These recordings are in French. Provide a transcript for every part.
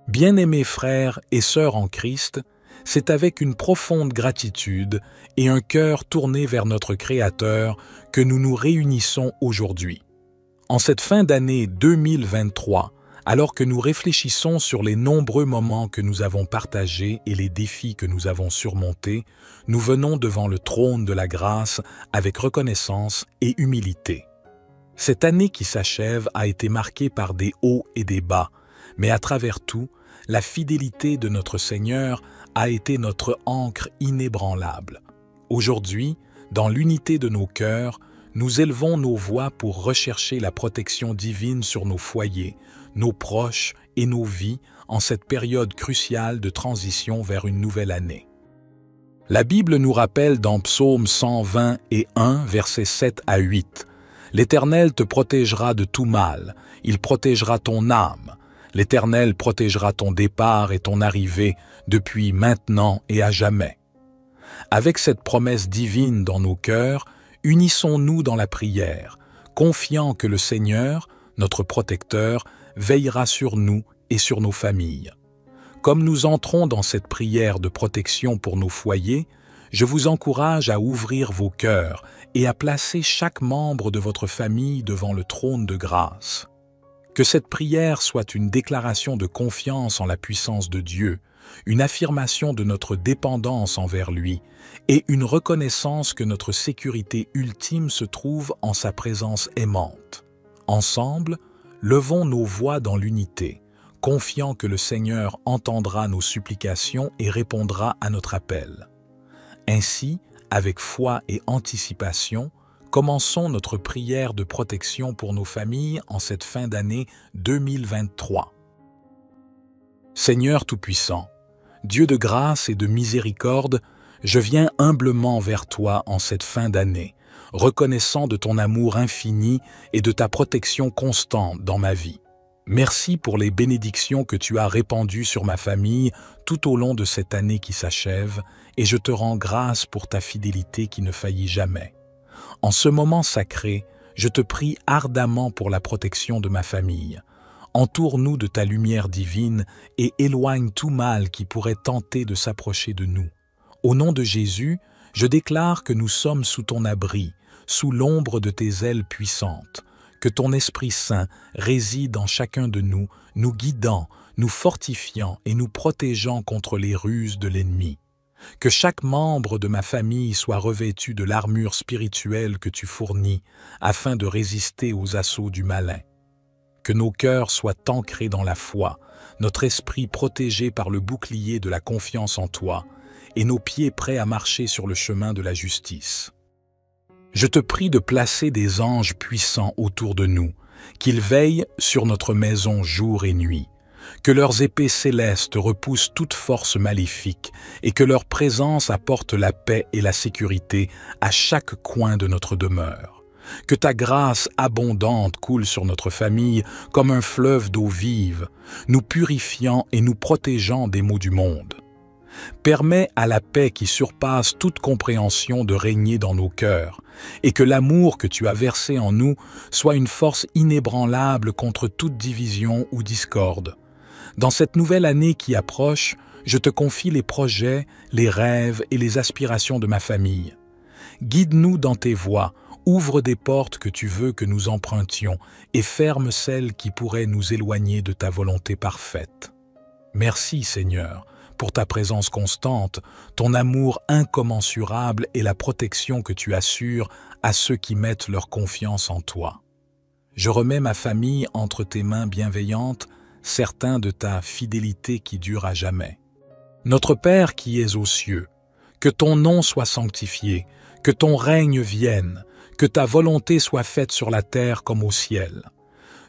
Bien-aimés frères et sœurs en Christ, c'est avec une profonde gratitude et un cœur tourné vers notre Créateur que nous nous réunissons aujourd'hui. En cette fin d'année 2023, alors que nous réfléchissons sur les nombreux moments que nous avons partagés et les défis que nous avons surmontés, nous venons devant le trône de la grâce avec reconnaissance et humilité. Cette année qui s'achève a été marquée par des hauts et des bas, mais à travers tout, la fidélité de notre Seigneur a été notre ancre inébranlable. Aujourd'hui, dans l'unité de nos cœurs, nous élevons nos voix pour rechercher la protection divine sur nos foyers, nos proches et nos vies en cette période cruciale de transition vers une nouvelle année. La Bible nous rappelle dans Psaume 120 et 1, versets 7 à 8, « L'Éternel te protégera de tout mal, il protégera ton âme. L'Éternel protégera ton départ et ton arrivée depuis maintenant et à jamais. » Avec cette promesse divine dans nos cœurs, unissons-nous dans la prière, confiant que le Seigneur, notre protecteur, veillera sur nous et sur nos familles. Comme nous entrons dans cette prière de protection pour nos foyers, je vous encourage à ouvrir vos cœurs et à placer chaque membre de votre famille devant le trône de grâce. Que cette prière soit une déclaration de confiance en la puissance de Dieu, une affirmation de notre dépendance envers lui et une reconnaissance que notre sécurité ultime se trouve en sa présence aimante. Ensemble, levons nos voix dans l'unité, confiant que le Seigneur entendra nos supplications et répondra à notre appel. Ainsi, avec foi et anticipation, commençons notre prière de protection pour nos familles en cette fin d'année 2023. Seigneur Tout-Puissant, Dieu de grâce et de miséricorde, je viens humblement vers toi en cette fin d'année, reconnaissant de ton amour infini et de ta protection constante dans ma vie. Merci pour les bénédictions que tu as répandues sur ma famille tout au long de cette année qui s'achève, et je te rends grâce pour ta fidélité qui ne faillit jamais. En ce moment sacré, je te prie ardemment pour la protection de ma famille. Entoure-nous de ta lumière divine et éloigne tout mal qui pourrait tenter de s'approcher de nous. Au nom de Jésus, je déclare que nous sommes sous ton abri, sous l'ombre de tes ailes puissantes, que ton Esprit Saint réside en chacun de nous, nous guidant, nous fortifiant et nous protégeant contre les ruses de l'ennemi. Que chaque membre de ma famille soit revêtu de l'armure spirituelle que tu fournis afin de résister aux assauts du malin. Que nos cœurs soient ancrés dans la foi, notre esprit protégé par le bouclier de la confiance en toi et nos pieds prêts à marcher sur le chemin de la justice. Je te prie de placer des anges puissants autour de nous, qu'ils veillent sur notre maison jour et nuit. Que leurs épées célestes repoussent toute force maléfique et que leur présence apporte la paix et la sécurité à chaque coin de notre demeure. Que ta grâce abondante coule sur notre famille comme un fleuve d'eau vive, nous purifiant et nous protégeant des maux du monde. Permets à la paix qui surpasse toute compréhension de régner dans nos cœurs, et que l'amour que tu as versé en nous soit une force inébranlable contre toute division ou discorde. Dans cette nouvelle année qui approche, je te confie les projets, les rêves et les aspirations de ma famille. Guide-nous dans tes voies, ouvre des portes que tu veux que nous empruntions et ferme celles qui pourraient nous éloigner de ta volonté parfaite. Merci, Seigneur, pour ta présence constante, ton amour incommensurable et la protection que tu assures à ceux qui mettent leur confiance en toi. Je remets ma famille entre tes mains bienveillantes, certain de ta fidélité qui dure à jamais. Notre Père qui es aux cieux, que ton nom soit sanctifié, que ton règne vienne, que ta volonté soit faite sur la terre comme au ciel.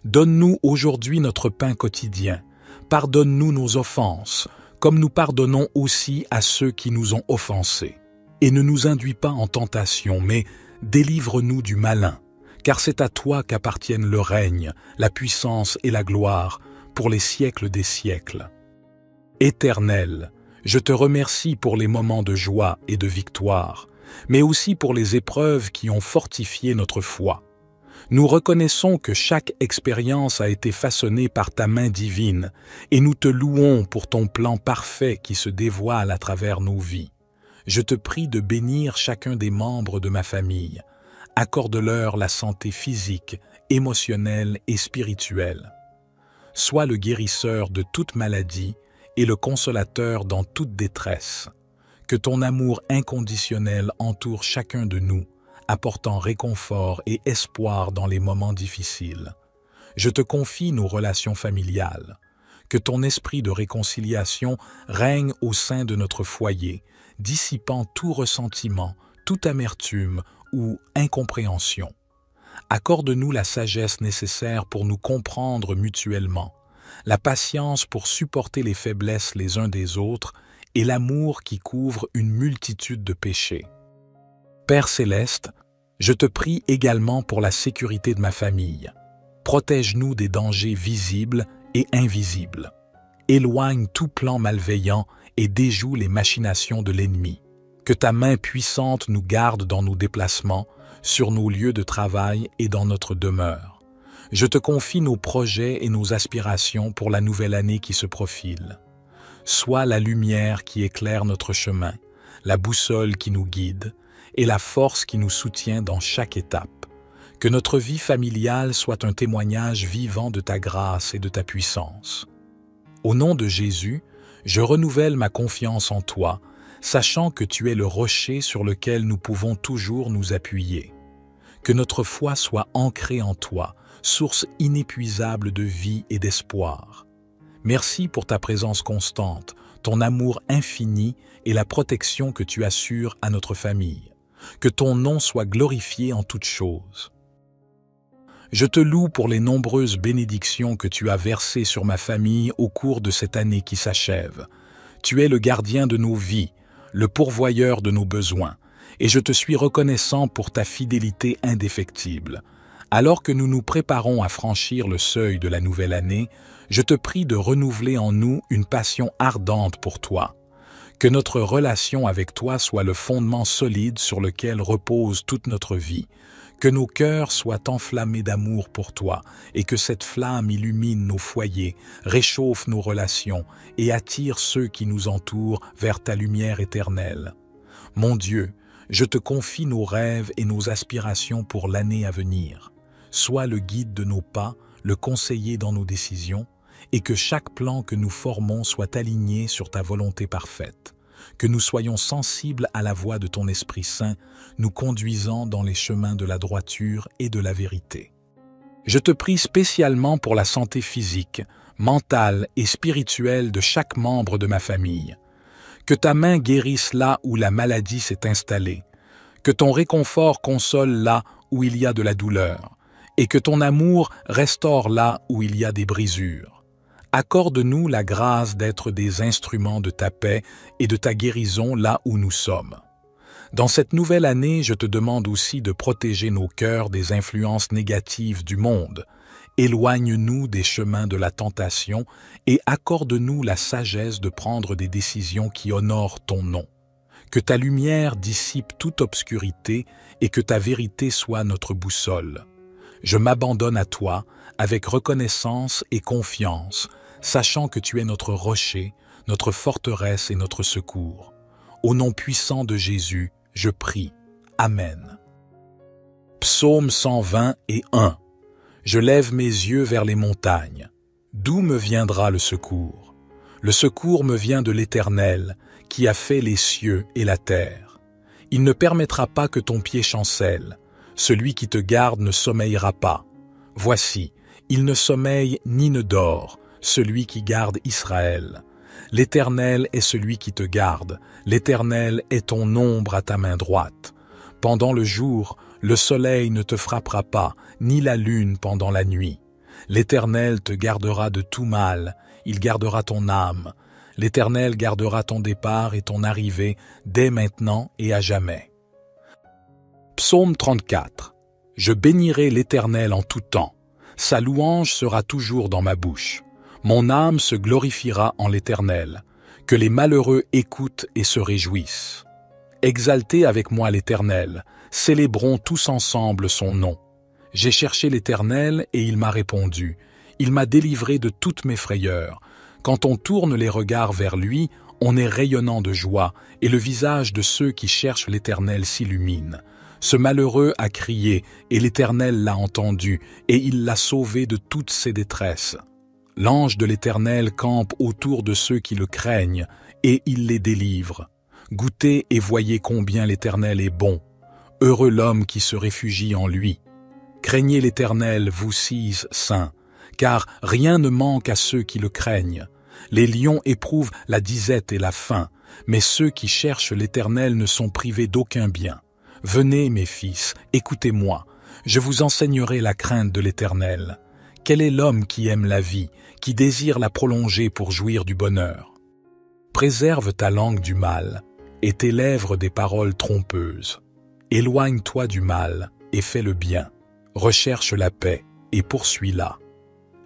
Donne-nous aujourd'hui notre pain quotidien, pardonne-nous nos offenses, comme nous pardonnons aussi à ceux qui nous ont offensés. Et ne nous induis pas en tentation, mais délivre-nous du malin, car c'est à toi qu'appartiennent le règne, la puissance et la gloire, pour les siècles des siècles. Éternel, je te remercie pour les moments de joie et de victoire, mais aussi pour les épreuves qui ont fortifié notre foi. Nous reconnaissons que chaque expérience a été façonnée par ta main divine et nous te louons pour ton plan parfait qui se dévoile à travers nos vies. Je te prie de bénir chacun des membres de ma famille. Accorde-leur la santé physique, émotionnelle et spirituelle. Sois le guérisseur de toute maladie et le consolateur dans toute détresse. Que ton amour inconditionnel entoure chacun de nous, apportant réconfort et espoir dans les moments difficiles. Je te confie nos relations familiales. Que ton esprit de réconciliation règne au sein de notre foyer, dissipant tout ressentiment, toute amertume ou incompréhension. Accorde-nous la sagesse nécessaire pour nous comprendre mutuellement, la patience pour supporter les faiblesses les uns des autres et l'amour qui couvre une multitude de péchés. Père céleste, je te prie également pour la sécurité de ma famille. Protège-nous des dangers visibles et invisibles. Éloigne tout plan malveillant et déjoue les machinations de l'ennemi. Que ta main puissante nous garde dans nos déplacements, sur nos lieux de travail et dans notre demeure. Je te confie nos projets et nos aspirations pour la nouvelle année qui se profile. Sois la lumière qui éclaire notre chemin, la boussole qui nous guide et la force qui nous soutient dans chaque étape. Que notre vie familiale soit un témoignage vivant de ta grâce et de ta puissance. Au nom de Jésus, je renouvelle ma confiance en toi, sachant que tu es le rocher sur lequel nous pouvons toujours nous appuyer. Que notre foi soit ancrée en toi, source inépuisable de vie et d'espoir. Merci pour ta présence constante, ton amour infini et la protection que tu assures à notre famille. Que ton nom soit glorifié en toutes choses. Je te loue pour les nombreuses bénédictions que tu as versées sur ma famille au cours de cette année qui s'achève. Tu es le gardien de nos vies, le pourvoyeur de nos besoins, et je te suis reconnaissant pour ta fidélité indéfectible. Alors que nous nous préparons à franchir le seuil de la nouvelle année, je te prie de renouveler en nous une passion ardente pour toi. Que notre relation avec toi soit le fondement solide sur lequel repose toute notre vie. Que nos cœurs soient enflammés d'amour pour toi et que cette flamme illumine nos foyers, réchauffe nos relations et attire ceux qui nous entourent vers ta lumière éternelle. Mon Dieu, je te confie nos rêves et nos aspirations pour l'année à venir. Sois le guide de nos pas, le conseiller dans nos décisions, et que chaque plan que nous formons soit aligné sur ta volonté parfaite. Que nous soyons sensibles à la voix de ton Esprit Saint, nous conduisant dans les chemins de la droiture et de la vérité. Je te prie spécialement pour la santé physique, mentale et spirituelle de chaque membre de ma famille. Que ta main guérisse là où la maladie s'est installée. Que ton réconfort console là où il y a de la douleur. Et que ton amour restaure là où il y a des brisures. Accorde-nous la grâce d'être des instruments de ta paix et de ta guérison là où nous sommes. Dans cette nouvelle année, je te demande aussi de protéger nos cœurs des influences négatives du monde. Éloigne-nous des chemins de la tentation et accorde-nous la sagesse de prendre des décisions qui honorent ton nom. Que ta lumière dissipe toute obscurité et que ta vérité soit notre boussole. Je m'abandonne à toi avec reconnaissance et confiance, sachant que tu es notre rocher, notre forteresse et notre secours. Au nom puissant de Jésus, je prie. Amen. Psaume 120 et 1. Je lève mes yeux vers les montagnes. D'où me viendra le secours? Le secours me vient de l'Éternel, qui a fait les cieux et la terre. Il ne permettra pas que ton pied chancelle. Celui qui te garde ne sommeillera pas. Voici, il ne sommeille ni ne dort, celui qui garde Israël. L'Éternel est celui qui te garde, l'Éternel est ton ombre à ta main droite. Pendant le jour, le soleil ne te frappera pas, ni la lune pendant la nuit. L'Éternel te gardera de tout mal, il gardera ton âme. L'Éternel gardera ton départ et ton arrivée dès maintenant et à jamais. Psaume 34. Je bénirai l'Éternel en tout temps. Sa louange sera toujours dans ma bouche. Mon âme se glorifiera en l'Éternel. Que les malheureux écoutent et se réjouissent. Exaltez avec moi l'Éternel. Célébrons tous ensemble son nom. J'ai cherché l'Éternel et il m'a répondu. Il m'a délivré de toutes mes frayeurs. Quand on tourne les regards vers lui, on est rayonnant de joie et le visage de ceux qui cherchent l'Éternel s'illumine. Ce malheureux a crié et l'Éternel l'a entendu et il l'a sauvé de toutes ses détresses. L'ange de l'Éternel campe autour de ceux qui le craignent et il les délivre. Goûtez et voyez combien l'Éternel est bon. Heureux l'homme qui se réfugie en lui. Craignez l'Éternel, vous six saints, car rien ne manque à ceux qui le craignent. Les lions éprouvent la disette et la faim, mais ceux qui cherchent l'Éternel ne sont privés d'aucun bien. Venez, mes fils, écoutez-moi, je vous enseignerai la crainte de l'Éternel. Quel est l'homme qui aime la vie, qui désire la prolonger pour jouir du bonheur? Préserve ta langue du mal, et tes lèvres des paroles trompeuses. Éloigne-toi du mal, et fais le bien. Recherche la paix, et poursuis-la.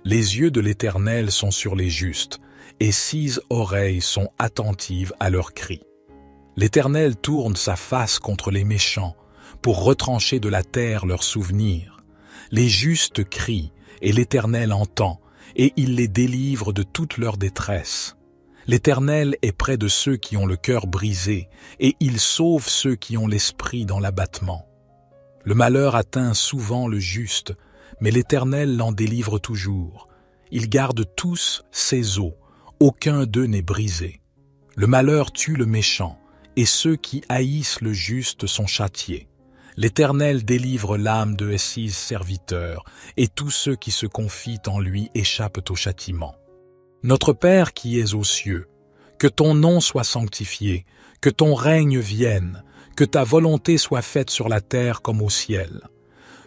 Les yeux de l'Éternel sont sur les justes, et 6 oreilles sont attentives à leurs cris. L'Éternel tourne sa face contre les méchants, pour retrancher de la terre leurs souvenirs. Les justes crient, et l'Éternel entend, et il les délivre de toute leur détresse. L'Éternel est près de ceux qui ont le cœur brisé, et il sauve ceux qui ont l'esprit dans l'abattement. Le malheur atteint souvent le juste, mais l'Éternel l'en délivre toujours. Il garde tous ses os, aucun d'eux n'est brisé. Le malheur tue le méchant, et ceux qui haïssent le juste sont châtiés. L'Éternel délivre l'âme de ses serviteurs, et tous ceux qui se confient en lui échappent au châtiment. Notre Père qui es aux cieux, que ton nom soit sanctifié, que ton règne vienne, que ta volonté soit faite sur la terre comme au ciel.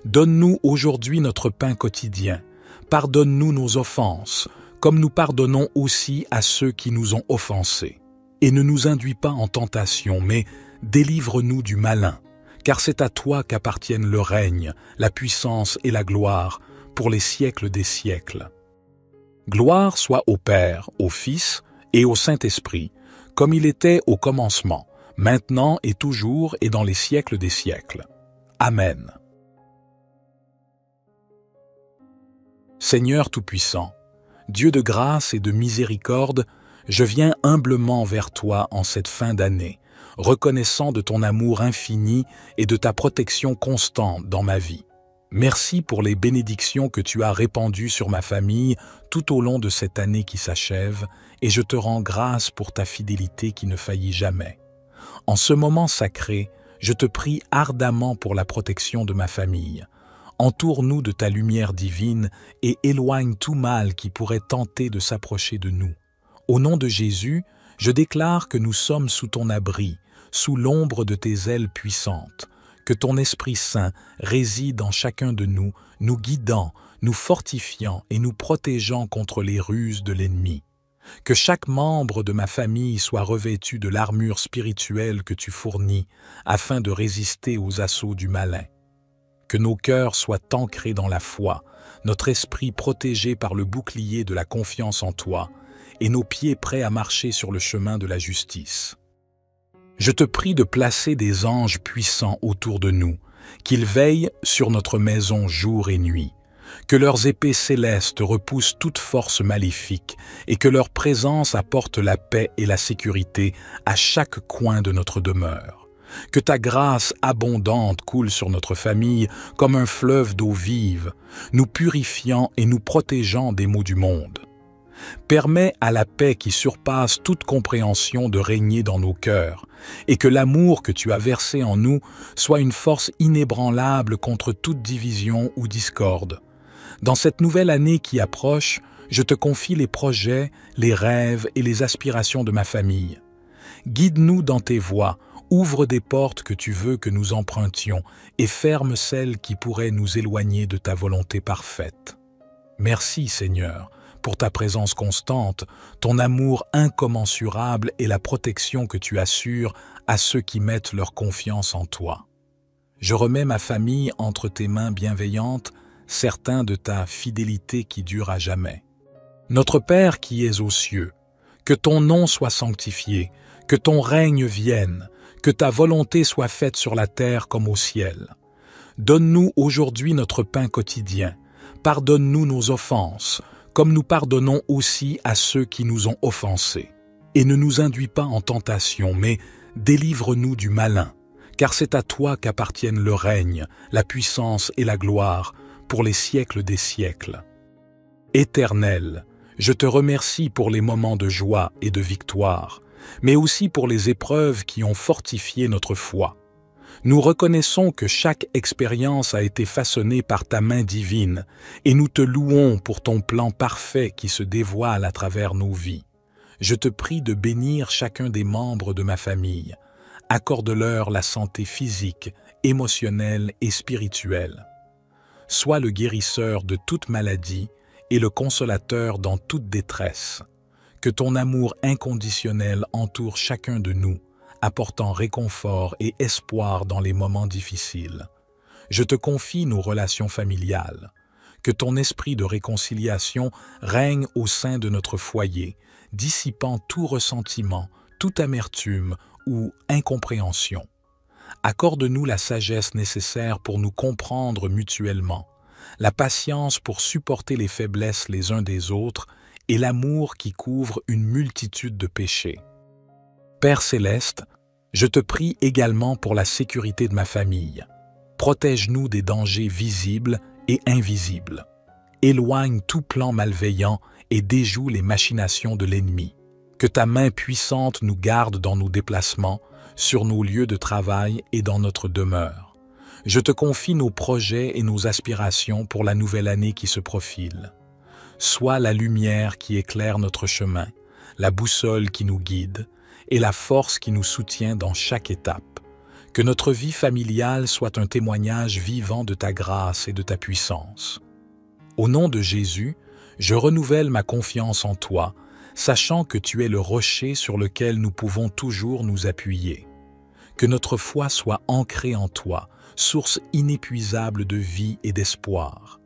Donne-nous aujourd'hui notre pain quotidien. Pardonne-nous nos offenses, comme nous pardonnons aussi à ceux qui nous ont offensés. Et ne nous induis pas en tentation, mais délivre-nous du malin, car c'est à toi qu'appartiennent le règne, la puissance et la gloire, pour les siècles des siècles. Gloire soit au Père, au Fils et au Saint-Esprit, comme il était au commencement, maintenant et toujours et dans les siècles des siècles. Amen. Seigneur Tout-Puissant, Dieu de grâce et de miséricorde, je viens humblement vers toi en cette fin d'année, reconnaissant de ton amour infini et de ta protection constante dans ma vie. Merci pour les bénédictions que tu as répandues sur ma famille tout au long de cette année qui s'achève, et je te rends grâce pour ta fidélité qui ne faillit jamais. En ce moment sacré, je te prie ardemment pour la protection de ma famille. Entoure-nous de ta lumière divine et éloigne tout mal qui pourrait tenter de s'approcher de nous. Au nom de Jésus, je déclare que nous sommes sous ton abri, sous l'ombre de tes ailes puissantes, que ton Esprit Saint réside en chacun de nous, nous guidant, nous fortifiant et nous protégeant contre les ruses de l'ennemi. Que chaque membre de ma famille soit revêtu de l'armure spirituelle que tu fournis, afin de résister aux assauts du malin. Que nos cœurs soient ancrés dans la foi, notre esprit protégé par le bouclier de la confiance en toi, et nos pieds prêts à marcher sur le chemin de la justice. Je te prie de placer des anges puissants autour de nous, qu'ils veillent sur notre maison jour et nuit, que leurs épées célestes repoussent toute force maléfique et que leur présence apporte la paix et la sécurité à chaque coin de notre demeure. Que ta grâce abondante coule sur notre famille comme un fleuve d'eau vive, nous purifiant et nous protégeant des maux du monde. Permets à la paix qui surpasse toute compréhension de régner dans nos cœurs, et que l'amour que tu as versé en nous soit une force inébranlable contre toute division ou discorde. Dans cette nouvelle année qui approche, je te confie les projets, les rêves et les aspirations de ma famille. Guide-nous dans tes voies, ouvre des portes que tu veux que nous empruntions et ferme celles qui pourraient nous éloigner de ta volonté parfaite. Merci, Seigneur, pour ta présence constante, ton amour incommensurable et la protection que tu assures à ceux qui mettent leur confiance en toi. Je remets ma famille entre tes mains bienveillantes, certain de ta fidélité qui dure à jamais. Notre Père qui es aux cieux, que ton nom soit sanctifié, que ton règne vienne, que ta volonté soit faite sur la terre comme au ciel. Donne-nous aujourd'hui notre pain quotidien. Pardonne-nous nos offenses, comme nous pardonnons aussi à ceux qui nous ont offensés. Et ne nous induis pas en tentation, mais délivre-nous du malin, car c'est à toi qu'appartiennent le règne, la puissance et la gloire, pour les siècles des siècles. Éternel, je te remercie pour les moments de joie et de victoire, mais aussi pour les épreuves qui ont fortifié notre foi. Nous reconnaissons que chaque expérience a été façonnée par ta main divine, et nous te louons pour ton plan parfait qui se dévoile à travers nos vies. Je te prie de bénir chacun des membres de ma famille. Accorde-leur la santé physique, émotionnelle et spirituelle. Sois le guérisseur de toute maladie et le consolateur dans toute détresse. Que ton amour inconditionnel entoure chacun de nous, apportant réconfort et espoir dans les moments difficiles. Je te confie nos relations familiales. Que ton esprit de réconciliation règne au sein de notre foyer, dissipant tout ressentiment, toute amertume ou incompréhension. Accorde-nous la sagesse nécessaire pour nous comprendre mutuellement, la patience pour supporter les faiblesses les uns des autres et l'amour qui couvre une multitude de péchés. Père céleste, je te prie également pour la sécurité de ma famille. Protège-nous des dangers visibles et invisibles. Éloigne tout plan malveillant et déjoue les machinations de l'ennemi. Que ta main puissante nous garde dans nos déplacements, sur nos lieux de travail et dans notre demeure. Je te confie nos projets et nos aspirations pour la nouvelle année qui se profile. Sois la lumière qui éclaire notre chemin, la boussole qui nous guide et la force qui nous soutient dans chaque étape. Que notre vie familiale soit un témoignage vivant de ta grâce et de ta puissance. Au nom de Jésus, je renouvelle ma confiance en toi, sachant que tu es le rocher sur lequel nous pouvons toujours nous appuyer. Que notre foi soit ancrée en toi, source inépuisable de vie et d'espoir.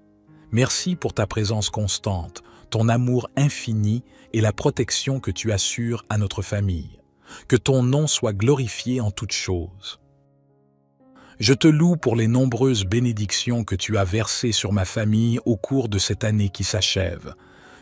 Merci pour ta présence constante, ton amour infini et la protection que tu assures à notre famille. Que ton nom soit glorifié en toutes choses. Je te loue pour les nombreuses bénédictions que tu as versées sur ma famille au cours de cette année qui s'achève.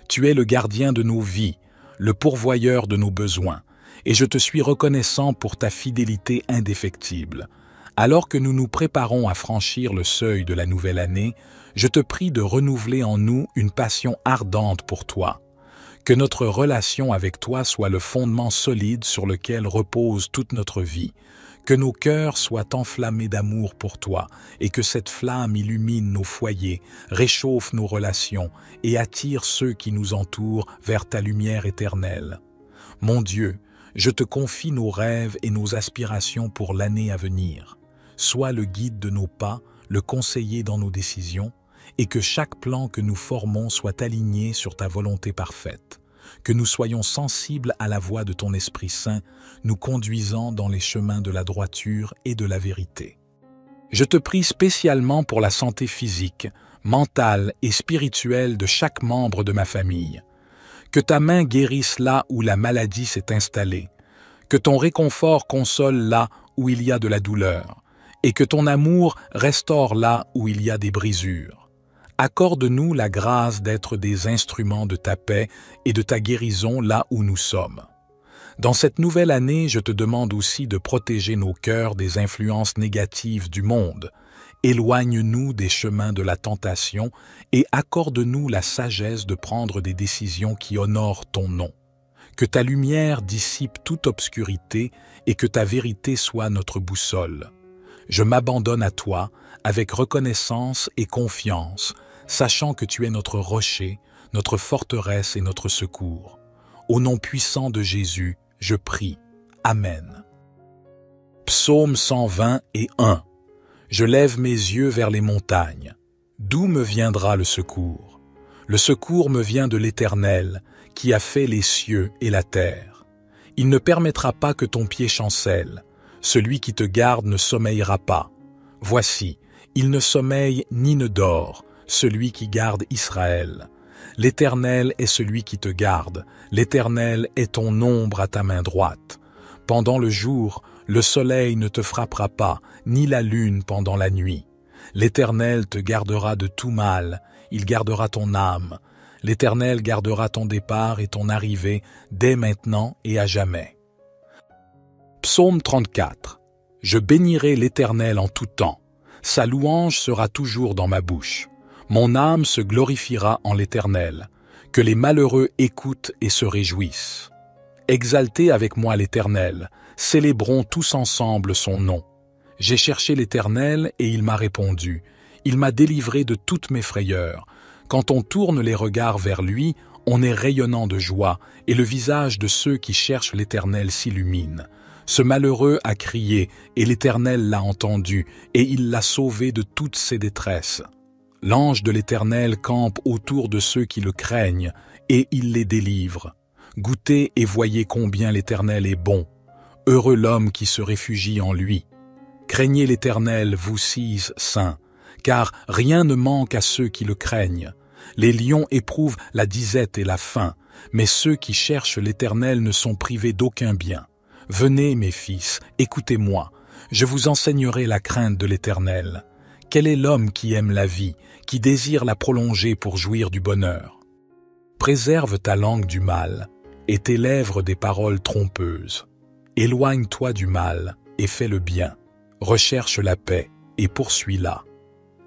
Tu es le gardien de nos vies, le pourvoyeur de nos besoins, et je te suis reconnaissant pour ta fidélité indéfectible. Alors que nous nous préparons à franchir le seuil de la nouvelle année, je te prie de renouveler en nous une passion ardente pour toi. Que notre relation avec toi soit le fondement solide sur lequel repose toute notre vie. Que nos cœurs soient enflammés d'amour pour toi et que cette flamme illumine nos foyers, réchauffe nos relations et attire ceux qui nous entourent vers ta lumière éternelle. Mon Dieu, je te confie nos rêves et nos aspirations pour l'année à venir. Sois le guide de nos pas, le conseiller dans nos décisions, et que chaque plan que nous formons soit aligné sur ta volonté parfaite. Que nous soyons sensibles à la voix de ton Esprit Saint, nous conduisant dans les chemins de la droiture et de la vérité. Je te prie spécialement pour la santé physique, mentale et spirituelle de chaque membre de ma famille. Que ta main guérisse là où la maladie s'est installée. Que ton réconfort console là où il y a de la douleur. Et que ton amour restaure là où il y a des brisures. Accorde-nous la grâce d'être des instruments de ta paix et de ta guérison là où nous sommes. Dans cette nouvelle année, je te demande aussi de protéger nos cœurs des influences négatives du monde. Éloigne-nous des chemins de la tentation et accorde-nous la sagesse de prendre des décisions qui honorent ton nom. Que ta lumière dissipe toute obscurité et que ta vérité soit notre boussole. Je m'abandonne à toi avec reconnaissance et confiance, sachant que tu es notre rocher, notre forteresse et notre secours. Au nom puissant de Jésus, je prie. Amen. Psaume 121. Je lève mes yeux vers les montagnes. D'où me viendra le secours? Le secours me vient de l'Éternel, qui a fait les cieux et la terre. Il ne permettra pas que ton pied chancelle. Celui qui te garde ne sommeillera pas. Voici, il ne sommeille ni ne dort, celui qui garde Israël. L'Éternel est celui qui te garde, l'Éternel est ton ombre à ta main droite. Pendant le jour, le soleil ne te frappera pas, ni la lune pendant la nuit. L'Éternel te gardera de tout mal, il gardera ton âme. L'Éternel gardera ton départ et ton arrivée dès maintenant et à jamais. Psaume 34. Je bénirai l'Éternel en tout temps. Sa louange sera toujours dans ma bouche. Mon âme se glorifiera en l'Éternel. Que les malheureux écoutent et se réjouissent. Exaltez avec moi l'Éternel, célébrons tous ensemble son nom. J'ai cherché l'Éternel et il m'a répondu. Il m'a délivré de toutes mes frayeurs. Quand on tourne les regards vers lui, on est rayonnant de joie, et le visage de ceux qui cherchent l'Éternel s'illumine. Ce malheureux a crié, et l'Éternel l'a entendu, et il l'a sauvé de toutes ses détresses. L'ange de l'Éternel campe autour de ceux qui le craignent, et il les délivre. Goûtez et voyez combien l'Éternel est bon. Heureux l'homme qui se réfugie en lui. Craignez l'Éternel, vous six saints, car rien ne manque à ceux qui le craignent. Les lions éprouvent la disette et la faim, mais ceux qui cherchent l'Éternel ne sont privés d'aucun bien. Venez, mes fils, écoutez-moi, je vous enseignerai la crainte de l'Éternel. Quel est l'homme qui aime la vie, qui désire la prolonger pour jouir du bonheur? Préserve ta langue du mal, et tes lèvres des paroles trompeuses. Éloigne-toi du mal, et fais le bien. Recherche la paix, et poursuis-la.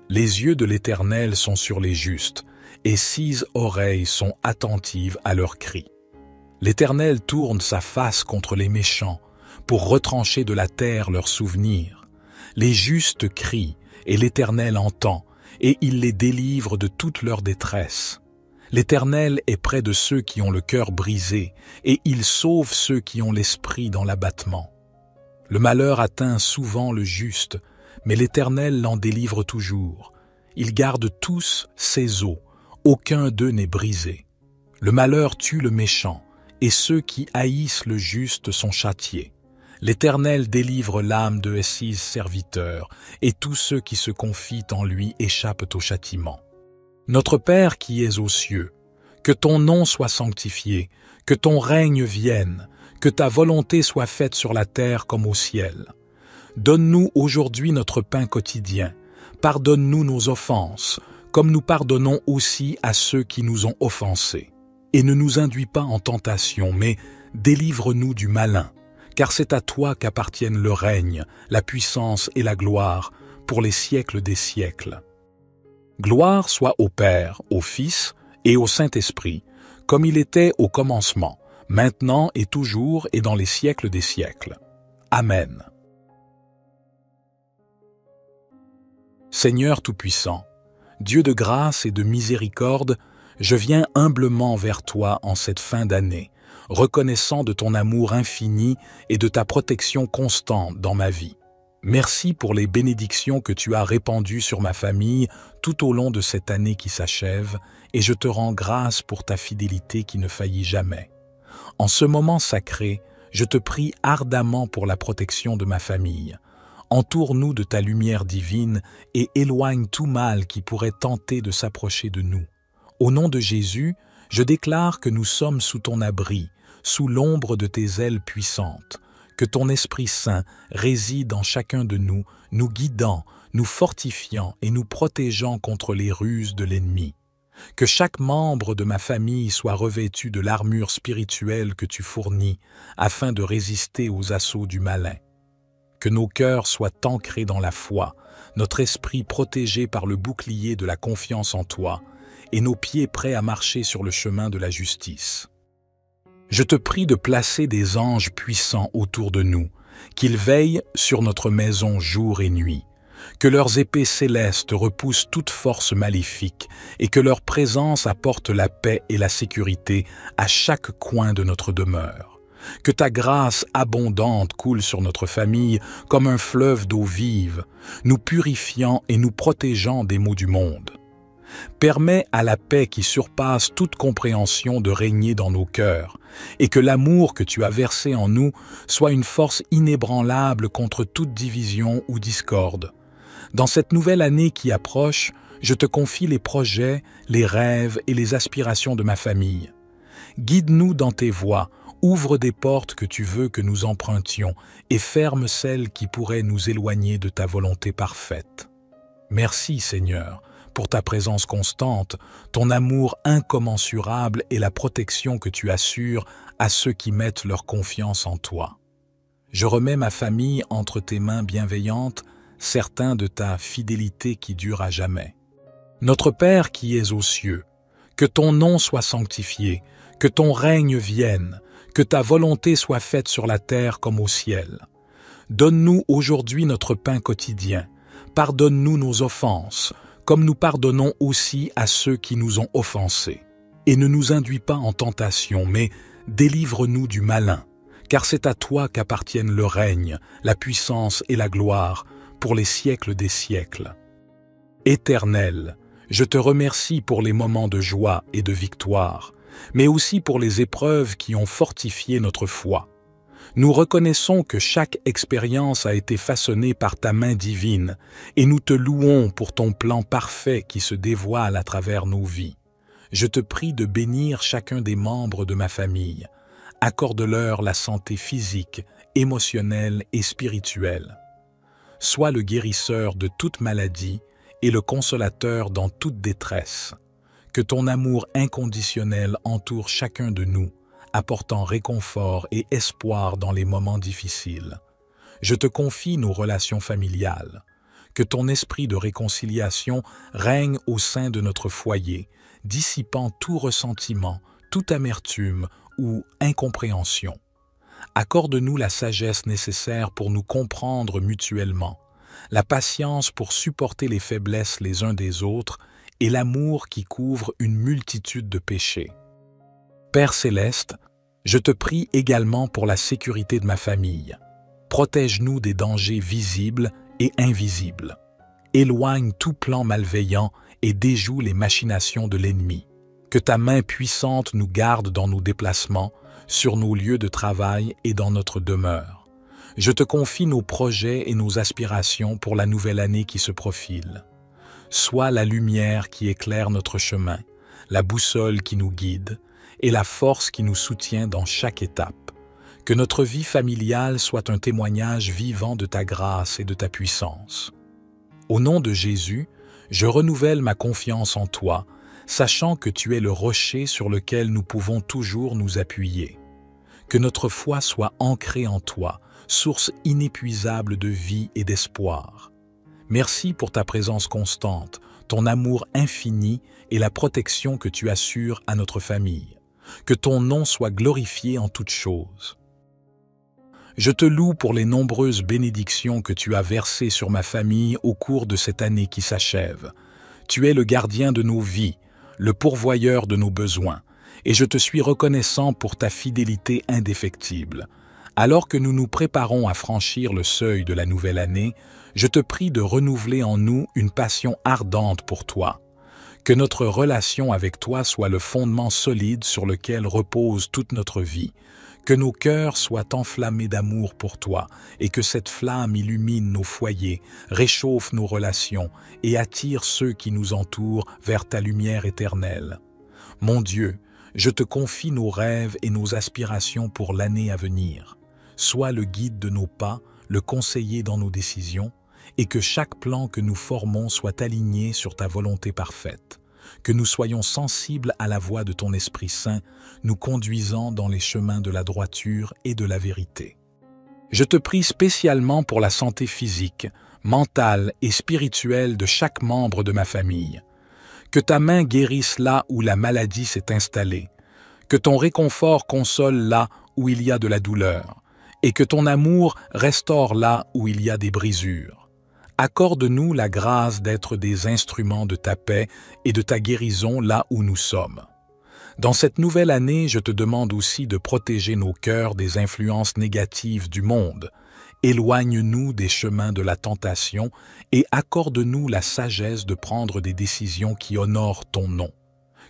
Les yeux de l'Éternel sont sur les justes, et 6 oreilles sont attentives à leurs cris. L'Éternel tourne sa face contre les méchants, pour retrancher de la terre leurs souvenirs. Les justes crient, et l'Éternel entend, et il les délivre de toute leur détresse. L'Éternel est près de ceux qui ont le cœur brisé, et il sauve ceux qui ont l'esprit dans l'abattement. Le malheur atteint souvent le juste, mais l'Éternel l'en délivre toujours. Il garde tous ses os, aucun d'eux n'est brisé. Le malheur tue le méchant, et ceux qui haïssent le juste sont châtiés. L'Éternel délivre l'âme de ses serviteurs, et tous ceux qui se confient en lui échappent au châtiment. Notre Père qui es aux cieux, que ton nom soit sanctifié, que ton règne vienne, que ta volonté soit faite sur la terre comme au ciel. Donne-nous aujourd'hui notre pain quotidien. Pardonne-nous nos offenses, comme nous pardonnons aussi à ceux qui nous ont offensés. Et ne nous induis pas en tentation, mais délivre-nous du malin, car c'est à toi qu'appartiennent le règne, la puissance et la gloire, pour les siècles des siècles. Gloire soit au Père, au Fils et au Saint-Esprit, comme il était au commencement, maintenant et toujours et dans les siècles des siècles. Amen. Seigneur Tout-Puissant, Dieu de grâce et de miséricorde, je viens humblement vers toi en cette fin d'année, reconnaissant de ton amour infini et de ta protection constante dans ma vie. Merci pour les bénédictions que tu as répandues sur ma famille tout au long de cette année qui s'achève, et je te rends grâce pour ta fidélité qui ne faillit jamais. En ce moment sacré, je te prie ardemment pour la protection de ma famille. Entoure-nous de ta lumière divine et éloigne tout mal qui pourrait tenter de s'approcher de nous. Au nom de Jésus, je déclare que nous sommes sous ton abri, sous l'ombre de tes ailes puissantes, que ton Esprit Saint réside en chacun de nous, nous guidant, nous fortifiant et nous protégeant contre les ruses de l'ennemi. Que chaque membre de ma famille soit revêtu de l'armure spirituelle que tu fournis, afin de résister aux assauts du malin. Que nos cœurs soient ancrés dans la foi, notre esprit protégé par le bouclier de la confiance en toi, et nos pieds prêts à marcher sur le chemin de la justice. Je te prie de placer des anges puissants autour de nous, qu'ils veillent sur notre maison jour et nuit, que leurs épées célestes repoussent toute force maléfique et que leur présence apporte la paix et la sécurité à chaque coin de notre demeure. Que ta grâce abondante coule sur notre famille comme un fleuve d'eau vive, nous purifiant et nous protégeant des maux du monde. Permets à la paix qui surpasse toute compréhension de régner dans nos cœurs, et que l'amour que tu as versé en nous soit une force inébranlable contre toute division ou discorde. Dans cette nouvelle année qui approche, je te confie les projets, les rêves et les aspirations de ma famille. Guide-nous dans tes voies, ouvre des portes que tu veux que nous empruntions et ferme celles qui pourraient nous éloigner de ta volonté parfaite. Merci Seigneur, pour ta présence constante, ton amour incommensurable et la protection que tu assures à ceux qui mettent leur confiance en toi. Je remets ma famille entre tes mains bienveillantes, certain de ta fidélité qui dure à jamais. Notre Père qui es aux cieux, que ton nom soit sanctifié, que ton règne vienne, que ta volonté soit faite sur la terre comme au ciel. Donne-nous aujourd'hui notre pain quotidien. Pardonne-nous nos offenses, comme nous pardonnons aussi à ceux qui nous ont offensés. Et ne nous induis pas en tentation, mais délivre-nous du malin, car c'est à toi qu'appartiennent le règne, la puissance et la gloire, pour les siècles des siècles. Éternel, je te remercie pour les moments de joie et de victoire, mais aussi pour les épreuves qui ont fortifié notre foi. Nous reconnaissons que chaque expérience a été façonnée par ta main divine et nous te louons pour ton plan parfait qui se dévoile à travers nos vies. Je te prie de bénir chacun des membres de ma famille. Accorde-leur la santé physique, émotionnelle et spirituelle. Sois le guérisseur de toute maladie et le consolateur dans toute détresse. Que ton amour inconditionnel entoure chacun de nous, apportant réconfort et espoir dans les moments difficiles. Je te confie nos relations familiales. Que ton esprit de réconciliation règne au sein de notre foyer, dissipant tout ressentiment, toute amertume ou incompréhension. Accorde-nous la sagesse nécessaire pour nous comprendre mutuellement, la patience pour supporter les faiblesses les uns des autres et l'amour qui couvre une multitude de péchés. Père céleste, je te prie également pour la sécurité de ma famille. Protège-nous des dangers visibles et invisibles. Éloigne tout plan malveillant et déjoue les machinations de l'ennemi. Que ta main puissante nous garde dans nos déplacements, sur nos lieux de travail et dans notre demeure. Je te confie nos projets et nos aspirations pour la nouvelle année qui se profile. Sois la lumière qui éclaire notre chemin, la boussole qui nous guide et la force qui nous soutient dans chaque étape. Que notre vie familiale soit un témoignage vivant de ta grâce et de ta puissance. Au nom de Jésus, je renouvelle ma confiance en toi, sachant que tu es le rocher sur lequel nous pouvons toujours nous appuyer. Que notre foi soit ancrée en toi, source inépuisable de vie et d'espoir. Merci pour ta présence constante, ton amour infini et la protection que tu assures à notre famille. Que ton nom soit glorifié en toutes choses. Je te loue pour les nombreuses bénédictions que tu as versées sur ma famille au cours de cette année qui s'achève. Tu es le gardien de nos vies, le pourvoyeur de nos besoins, et je te suis reconnaissant pour ta fidélité indéfectible. Alors que nous nous préparons à franchir le seuil de la nouvelle année, je te prie de renouveler en nous une passion ardente pour toi. Que notre relation avec toi soit le fondement solide sur lequel repose toute notre vie. Que nos cœurs soient enflammés d'amour pour toi et que cette flamme illumine nos foyers, réchauffe nos relations et attire ceux qui nous entourent vers ta lumière éternelle. Mon Dieu, je te confie nos rêves et nos aspirations pour l'année à venir. Sois le guide de nos pas, le conseiller dans nos décisions, et que chaque plan que nous formons soit aligné sur ta volonté parfaite. Que nous soyons sensibles à la voix de ton Esprit Saint, nous conduisant dans les chemins de la droiture et de la vérité. Je te prie spécialement pour la santé physique, mentale et spirituelle de chaque membre de ma famille. Que ta main guérisse là où la maladie s'est installée. Que ton réconfort console là où il y a de la douleur. Et que ton amour restaure là où il y a des brisures. Accorde-nous la grâce d'être des instruments de ta paix et de ta guérison là où nous sommes. Dans cette nouvelle année, je te demande aussi de protéger nos cœurs des influences négatives du monde. Éloigne-nous des chemins de la tentation et accorde-nous la sagesse de prendre des décisions qui honorent ton nom.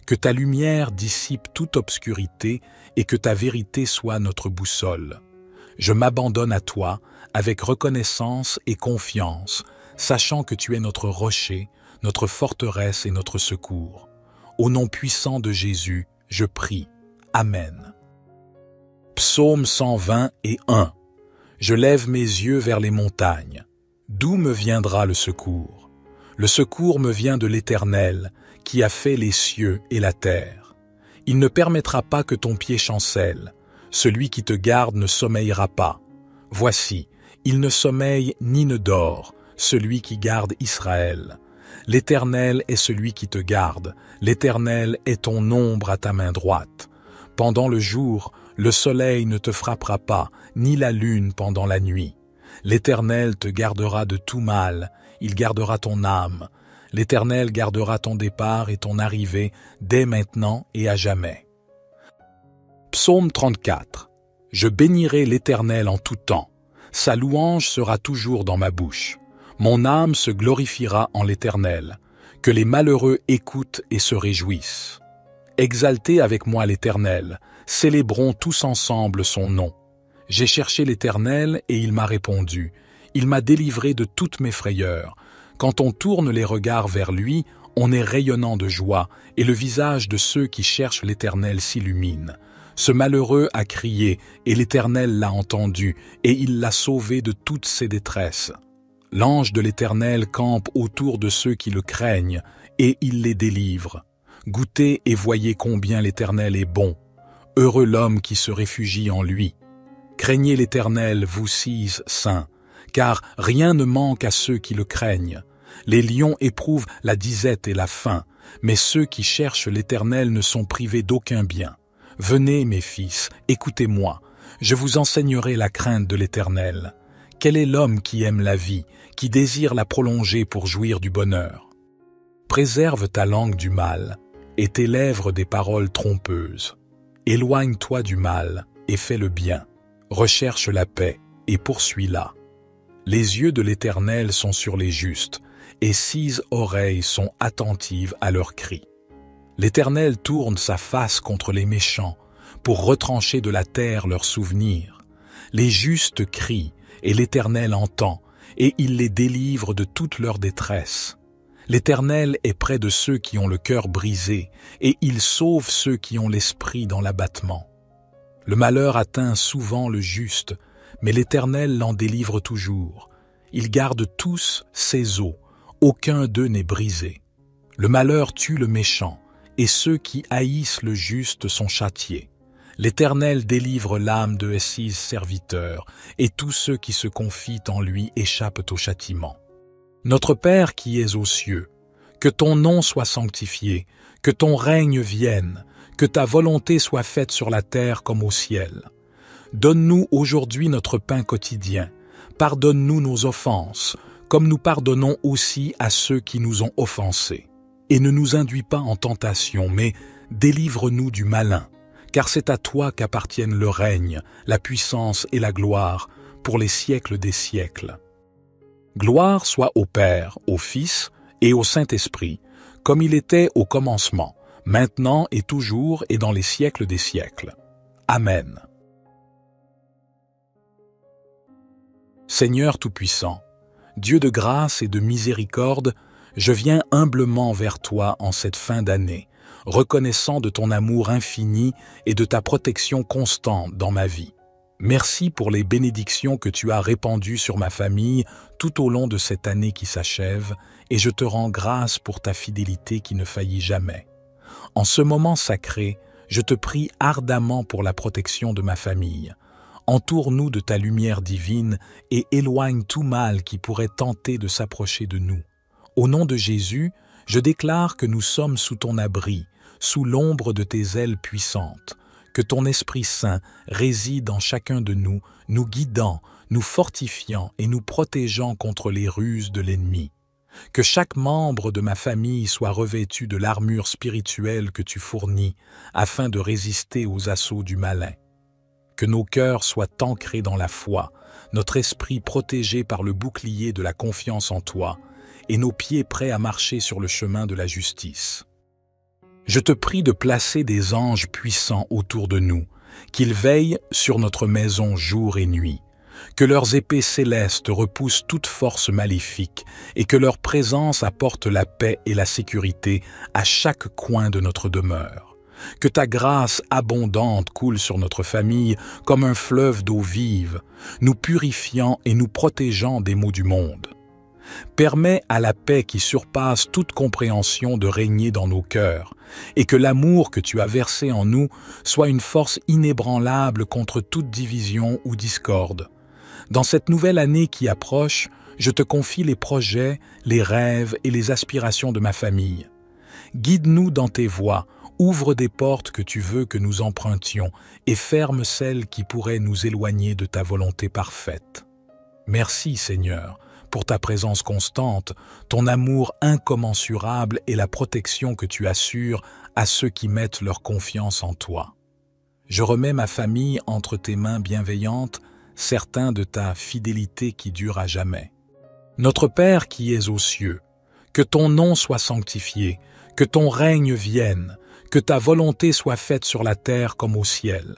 Que ta lumière dissipe toute obscurité et que ta vérité soit notre boussole. Je m'abandonne à toi avec reconnaissance et confiance, sachant que tu es notre rocher, notre forteresse et notre secours. Au nom puissant de Jésus, je prie. Amen. Psaume 120:1. Je lève mes yeux vers les montagnes. D'où me viendra le secours? Le secours me vient de l'Éternel, qui a fait les cieux et la terre. Il ne permettra pas que ton pied chancelle. Celui qui te garde ne sommeillera pas. Voici, il ne sommeille ni ne dort, celui qui garde Israël. L'Éternel est celui qui te garde, l'Éternel est ton ombre à ta main droite. Pendant le jour, le soleil ne te frappera pas, ni la lune pendant la nuit. L'Éternel te gardera de tout mal, il gardera ton âme. L'Éternel gardera ton départ et ton arrivée dès maintenant et à jamais. Psaume 34. Je bénirai l'Éternel en tout temps. Sa louange sera toujours dans ma bouche. Mon âme se glorifiera en l'Éternel. Que les malheureux écoutent et se réjouissent. Exaltez avec moi l'Éternel. Célébrons tous ensemble son nom. J'ai cherché l'Éternel et il m'a répondu. Il m'a délivré de toutes mes frayeurs. Quand on tourne les regards vers lui, on est rayonnant de joie, et le visage de ceux qui cherchent l'Éternel s'illumine. Ce malheureux a crié, et l'Éternel l'a entendu, et il l'a sauvé de toutes ses détresses. L'ange de l'Éternel campe autour de ceux qui le craignent, et il les délivre. Goûtez et voyez combien l'Éternel est bon. Heureux l'homme qui se réfugie en lui. Craignez l'Éternel, vous six saints, car rien ne manque à ceux qui le craignent. Les lions éprouvent la disette et la faim, mais ceux qui cherchent l'Éternel ne sont privés d'aucun bien. Venez, mes fils, écoutez-moi, je vous enseignerai la crainte de l'Éternel. Quel est l'homme qui aime la vie, qui désire la prolonger pour jouir du bonheur? Préserve ta langue du mal, et tes lèvres des paroles trompeuses. Éloigne-toi du mal, et fais le bien. Recherche la paix, et poursuis-la. Les yeux de l'Éternel sont sur les justes, et 6 oreilles sont attentives à leurs cris. L'Éternel tourne sa face contre les méchants, pour retrancher de la terre leurs souvenirs. Les justes crient, et l'Éternel entend, et il les délivre de toute leur détresse. L'Éternel est près de ceux qui ont le cœur brisé, et il sauve ceux qui ont l'esprit dans l'abattement. Le malheur atteint souvent le juste, mais l'Éternel l'en délivre toujours. Il garde tous ses os, aucun d'eux n'est brisé. Le malheur tue le méchant, et ceux qui haïssent le juste sont châtiés. L'Éternel délivre l'âme de ses serviteurs, et tous ceux qui se confient en lui échappent au châtiment. Notre Père qui es aux cieux, que ton nom soit sanctifié, que ton règne vienne, que ta volonté soit faite sur la terre comme au ciel. Donne-nous aujourd'hui notre pain quotidien. Pardonne-nous nos offenses, comme nous pardonnons aussi à ceux qui nous ont offensés. Et ne nous induis pas en tentation, mais délivre-nous du malin, car c'est à toi qu'appartiennent le règne, la puissance et la gloire, pour les siècles des siècles. Gloire soit au Père, au Fils et au Saint-Esprit, comme il était au commencement, maintenant et toujours et dans les siècles des siècles. Amen. Seigneur Tout-Puissant, Dieu de grâce et de miséricorde, je viens humblement vers toi en cette fin d'année, reconnaissant de ton amour infini et de ta protection constante dans ma vie. Merci pour les bénédictions que tu as répandues sur ma famille tout au long de cette année qui s'achève, et je te rends grâce pour ta fidélité qui ne faillit jamais. En ce moment sacré, je te prie ardemment pour la protection de ma famille. Entoure-nous de ta lumière divine et éloigne tout mal qui pourrait tenter de s'approcher de nous. Au nom de Jésus, je déclare que nous sommes sous ton abri, sous l'ombre de tes ailes puissantes, que ton Esprit Saint réside en chacun de nous, nous guidant, nous fortifiant et nous protégeant contre les ruses de l'ennemi. Que chaque membre de ma famille soit revêtu de l'armure spirituelle que tu fournis, afin de résister aux assauts du malin. Que nos cœurs soient ancrés dans la foi, notre esprit protégé par le bouclier de la confiance en toi, et nos pieds prêts à marcher sur le chemin de la justice. Je te prie de placer des anges puissants autour de nous, qu'ils veillent sur notre maison jour et nuit, que leurs épées célestes repoussent toute force maléfique et que leur présence apporte la paix et la sécurité à chaque coin de notre demeure. Que ta grâce abondante coule sur notre famille comme un fleuve d'eau vive, nous purifiant et nous protégeant des maux du monde. Permets à la paix qui surpasse toute compréhension de régner dans nos cœurs, et que l'amour que tu as versé en nous soit une force inébranlable contre toute division ou discorde. Dans cette nouvelle année qui approche, je te confie les projets, les rêves et les aspirations de ma famille. Guide-nous dans tes voies, ouvre des portes que tu veux que nous empruntions et ferme celles qui pourraient nous éloigner de ta volonté parfaite. Merci, Seigneur, pour ta présence constante, ton amour incommensurable et la protection que tu assures à ceux qui mettent leur confiance en toi. Je remets ma famille entre tes mains bienveillantes, certain de ta fidélité qui dure à jamais. Notre Père qui es aux cieux, que ton nom soit sanctifié, que ton règne vienne, que ta volonté soit faite sur la terre comme au ciel.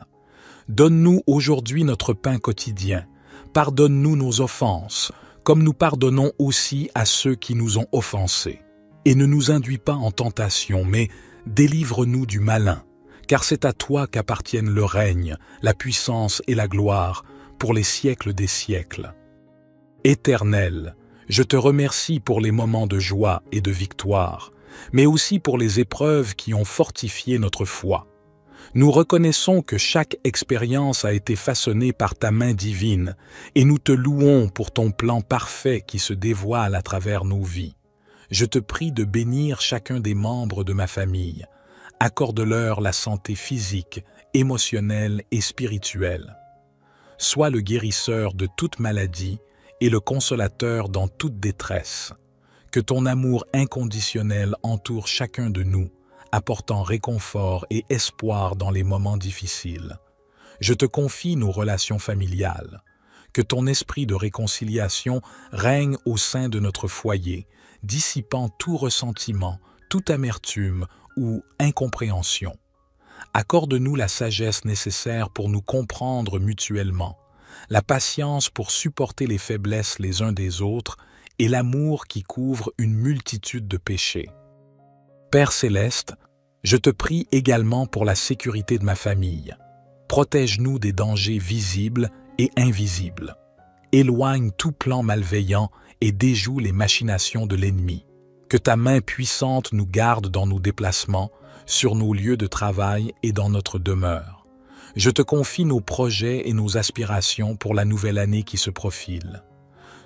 Donne-nous aujourd'hui notre pain quotidien, pardonne-nous nos offenses, comme nous pardonnons aussi à ceux qui nous ont offensés. Et ne nous induis pas en tentation, mais délivre-nous du malin, car c'est à toi qu'appartiennent le règne, la puissance et la gloire, pour les siècles des siècles. Éternel, je te remercie pour les moments de joie et de victoire, mais aussi pour les épreuves qui ont fortifié notre foi. Nous reconnaissons que chaque expérience a été façonnée par ta main divine et nous te louons pour ton plan parfait qui se dévoile à travers nos vies. Je te prie de bénir chacun des membres de ma famille. Accorde-leur la santé physique, émotionnelle et spirituelle. Sois le guérisseur de toute maladie et le consolateur dans toute détresse. Que ton amour inconditionnel entoure chacun de nous, apportant réconfort et espoir dans les moments difficiles. Je te confie nos relations familiales. Que ton esprit de réconciliation règne au sein de notre foyer, dissipant tout ressentiment, toute amertume ou incompréhension. Accorde-nous la sagesse nécessaire pour nous comprendre mutuellement, la patience pour supporter les faiblesses les uns des autres et l'amour qui couvre une multitude de péchés. Père céleste, je te prie également pour la sécurité de ma famille. Protège-nous des dangers visibles et invisibles. Éloigne tout plan malveillant et déjoue les machinations de l'ennemi. Que ta main puissante nous garde dans nos déplacements, sur nos lieux de travail et dans notre demeure. Je te confie nos projets et nos aspirations pour la nouvelle année qui se profile.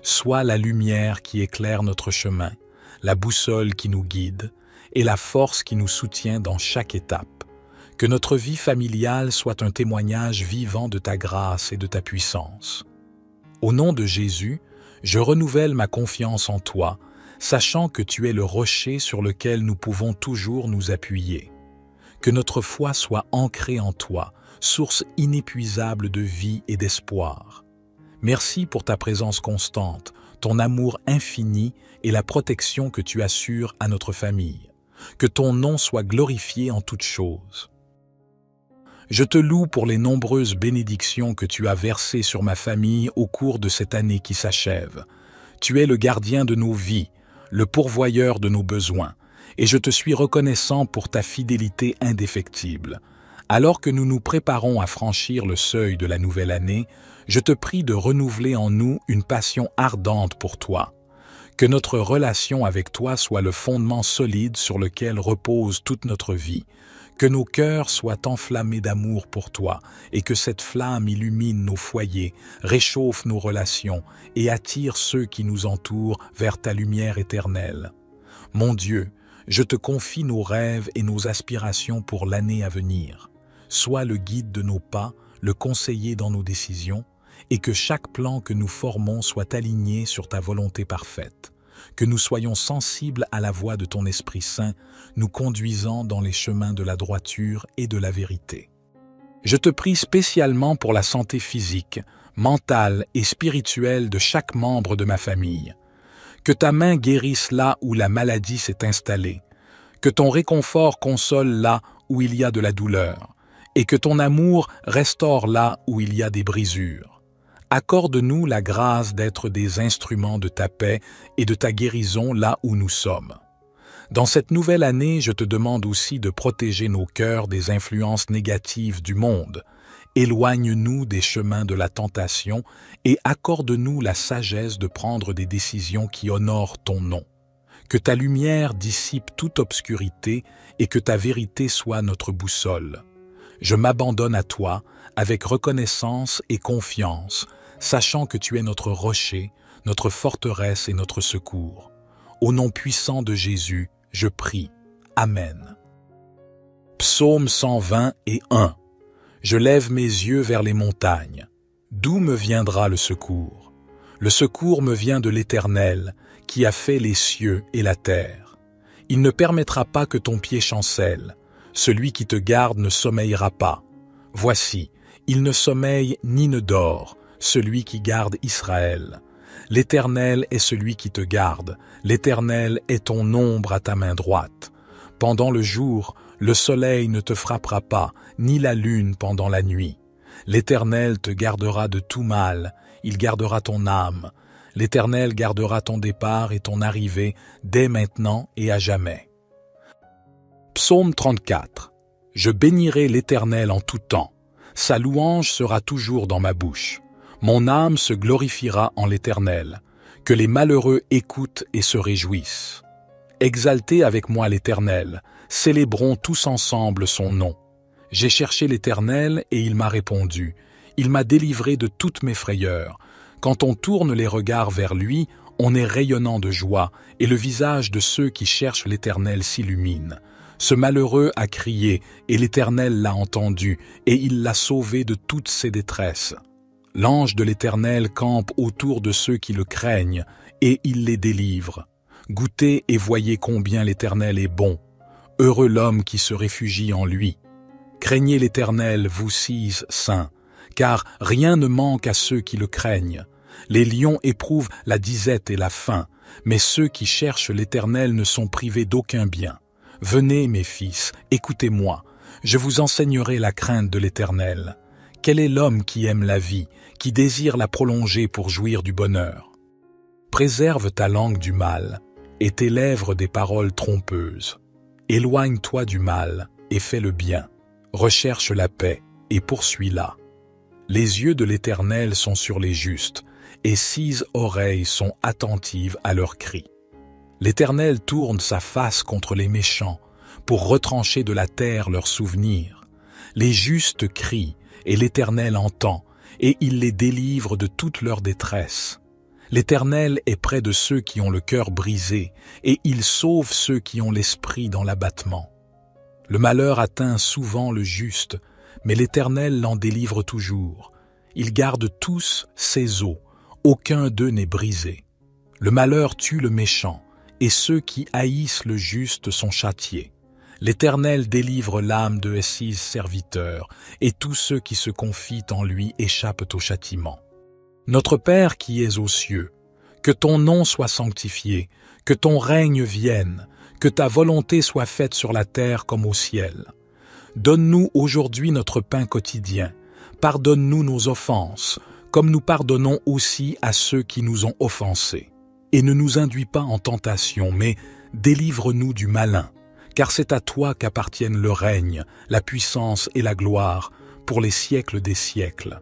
Sois la lumière qui éclaire notre chemin, la boussole qui nous guide et la force qui nous soutient dans chaque étape. Que notre vie familiale soit un témoignage vivant de ta grâce et de ta puissance. Au nom de Jésus, je renouvelle ma confiance en toi, sachant que tu es le rocher sur lequel nous pouvons toujours nous appuyer. Que notre foi soit ancrée en toi, source inépuisable de vie et d'espoir. Merci pour ta présence constante, ton amour infini et la protection que tu assures à notre famille. Que ton nom soit glorifié en toutes choses. Je te loue pour les nombreuses bénédictions que tu as versées sur ma famille au cours de cette année qui s'achève. Tu es le gardien de nos vies, le pourvoyeur de nos besoins, et je te suis reconnaissant pour ta fidélité indéfectible. Alors que nous nous préparons à franchir le seuil de la nouvelle année, je te prie de renouveler en nous une passion ardente pour toi. Que notre relation avec toi soit le fondement solide sur lequel repose toute notre vie. Que nos cœurs soient enflammés d'amour pour toi et que cette flamme illumine nos foyers, réchauffe nos relations et attire ceux qui nous entourent vers ta lumière éternelle. Mon Dieu, je te confie nos rêves et nos aspirations pour l'année à venir. Sois le guide de nos pas, le conseiller dans nos décisions, et que chaque plan que nous formons soit aligné sur ta volonté parfaite. Que nous soyons sensibles à la voix de ton Esprit Saint, nous conduisant dans les chemins de la droiture et de la vérité. Je te prie spécialement pour la santé physique, mentale et spirituelle de chaque membre de ma famille. Que ta main guérisse là où la maladie s'est installée. Que ton réconfort console là où il y a de la douleur. Et que ton amour restaure là où il y a des brisures. Accorde-nous la grâce d'être des instruments de ta paix et de ta guérison là où nous sommes. Dans cette nouvelle année, je te demande aussi de protéger nos cœurs des influences négatives du monde Éloigne-nous des chemins de la tentation et accorde-nous la sagesse de prendre des décisions qui honorent ton nom. Que ta lumière dissipe toute obscurité et que ta vérité soit notre boussole. Je m'abandonne à toi avec reconnaissance et confiance, sachant que tu es notre rocher, notre forteresse et notre secours. Au nom puissant de Jésus, je prie. Amen. Psaume 120 et 1. Je lève mes yeux vers les montagnes. D'où me viendra le secours? Le secours me vient de l'Éternel, qui a fait les cieux et la terre. Il ne permettra pas que ton pied chancelle. Celui qui te garde ne sommeillera pas. Voici, il ne sommeille ni ne dort, celui qui garde Israël. L'Éternel est celui qui te garde. L'Éternel est ton ombre à ta main droite. Pendant le jour, le soleil ne te frappera pas, ni la lune pendant la nuit. L'Éternel te gardera de tout mal, il gardera ton âme. L'Éternel gardera ton départ et ton arrivée dès maintenant et à jamais. Psaume 34. Je bénirai l'Éternel en tout temps. Sa louange sera toujours dans ma bouche. Mon âme se glorifiera en l'Éternel. Que les malheureux écoutent et se réjouissent. Exaltez avec moi l'Éternel. Célébrons tous ensemble son nom. J'ai cherché l'Éternel et il m'a répondu. Il m'a délivré de toutes mes frayeurs. Quand on tourne les regards vers lui, on est rayonnant de joie et le visage de ceux qui cherchent l'Éternel s'illumine. Ce malheureux a crié et l'Éternel l'a entendu et il l'a sauvé de toutes ses détresses. L'ange de l'Éternel campe autour de ceux qui le craignent et il les délivre. Goûtez et voyez combien l'Éternel est bon. Heureux l'homme qui se réfugie en lui. Craignez l'Éternel, vous six saints, car rien ne manque à ceux qui le craignent. Les lions éprouvent la disette et la faim, mais ceux qui cherchent l'Éternel ne sont privés d'aucun bien. Venez, mes fils, écoutez-moi, je vous enseignerai la crainte de l'Éternel. Quel est l'homme qui aime la vie, qui désire la prolonger pour jouir du bonheur? Préserve ta langue du mal, et tes lèvres des paroles trompeuses. Éloigne-toi du mal, et fais le bien. Recherche la paix, et poursuis-la. Les yeux de l'Éternel sont sur les justes, et 6 oreilles sont attentives à leurs cris. L'Éternel tourne sa face contre les méchants, pour retrancher de la terre leurs souvenirs. Les justes crient, et l'Éternel entend, et il les délivre de toute leur détresse. L'Éternel est près de ceux qui ont le cœur brisé, et il sauve ceux qui ont l'esprit dans l'abattement. Le malheur atteint souvent le juste, mais l'Éternel l'en délivre toujours. Il garde tous ses os, aucun d'eux n'est brisé. Le malheur tue le méchant, et ceux qui haïssent le juste sont châtiés. L'Éternel délivre l'âme de ses serviteurs, et tous ceux qui se confient en lui échappent au châtiment. Notre Père qui es aux cieux, que ton nom soit sanctifié, que ton règne vienne, que ta volonté soit faite sur la terre comme au ciel. Donne-nous aujourd'hui notre pain quotidien. Pardonne-nous nos offenses, comme nous pardonnons aussi à ceux qui nous ont offensés. Et ne nous induis pas en tentation, mais délivre-nous du malin, car c'est à toi qu'appartiennent le règne, la puissance et la gloire, pour les siècles des siècles.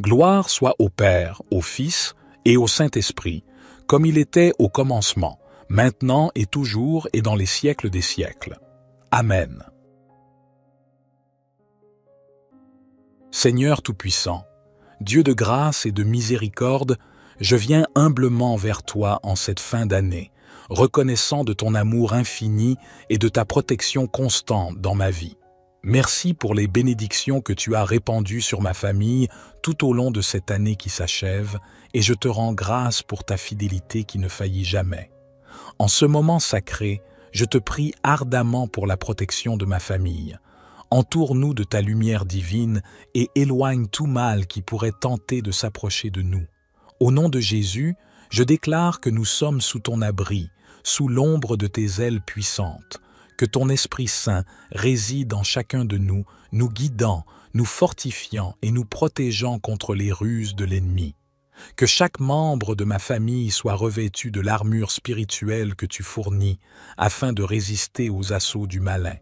Gloire soit au Père, au Fils et au Saint-Esprit, comme il était au commencement, maintenant et toujours et dans les siècles des siècles. Amen. Seigneur Tout-Puissant, Dieu de grâce et de miséricorde, je viens humblement vers toi en cette fin d'année, reconnaissant de ton amour infini et de ta protection constante dans ma vie. Merci pour les bénédictions que tu as répandues sur ma famille tout au long de cette année qui s'achève, et je te rends grâce pour ta fidélité qui ne faillit jamais. En ce moment sacré, je te prie ardemment pour la protection de ma famille. Entoure-nous de ta lumière divine et éloigne tout mal qui pourrait tenter de s'approcher de nous. Au nom de Jésus, je déclare que nous sommes sous ton abri, sous l'ombre de tes ailes puissantes. Que ton Esprit Saint réside en chacun de nous, nous guidant, nous fortifiant et nous protégeant contre les ruses de l'ennemi. Que chaque membre de ma famille soit revêtu de l'armure spirituelle que tu fournis, afin de résister aux assauts du malin.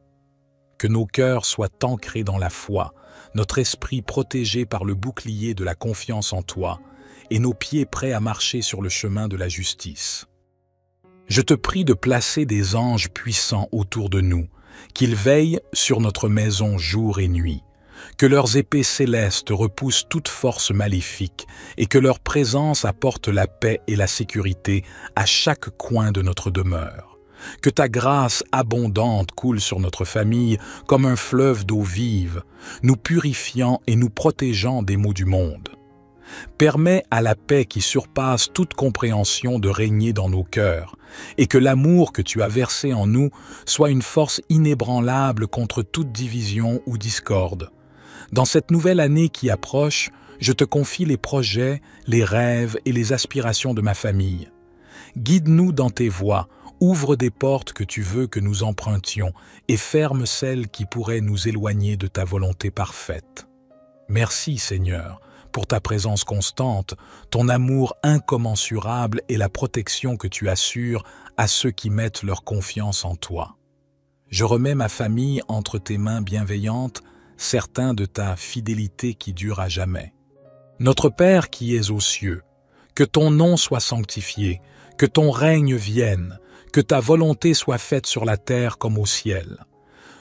Que nos cœurs soient ancrés dans la foi, notre esprit protégé par le bouclier de la confiance en toi, et nos pieds prêts à marcher sur le chemin de la justice. Je te prie de placer des anges puissants autour de nous, qu'ils veillent sur notre maison jour et nuit, que leurs épées célestes repoussent toute force maléfique et que leur présence apporte la paix et la sécurité à chaque coin de notre demeure. Que ta grâce abondante coule sur notre famille comme un fleuve d'eau vive, nous purifiant et nous protégeant des maux du monde. Permets à la paix qui surpasse toute compréhension de régner dans nos cœurs, et que l'amour que tu as versé en nous soit une force inébranlable contre toute division ou discorde. Dans cette nouvelle année qui approche, je te confie les projets, les rêves et les aspirations de ma famille. Guide-nous dans tes voies, ouvre des portes que tu veux que nous empruntions et ferme celles qui pourraient nous éloigner de ta volonté parfaite. Merci, Seigneur, pour ta présence constante, ton amour incommensurable et la protection que tu assures à ceux qui mettent leur confiance en toi. Je remets ma famille entre tes mains bienveillantes, certain de ta fidélité qui dure à jamais. Notre Père qui es aux cieux, que ton nom soit sanctifié, que ton règne vienne, que ta volonté soit faite sur la terre comme au ciel.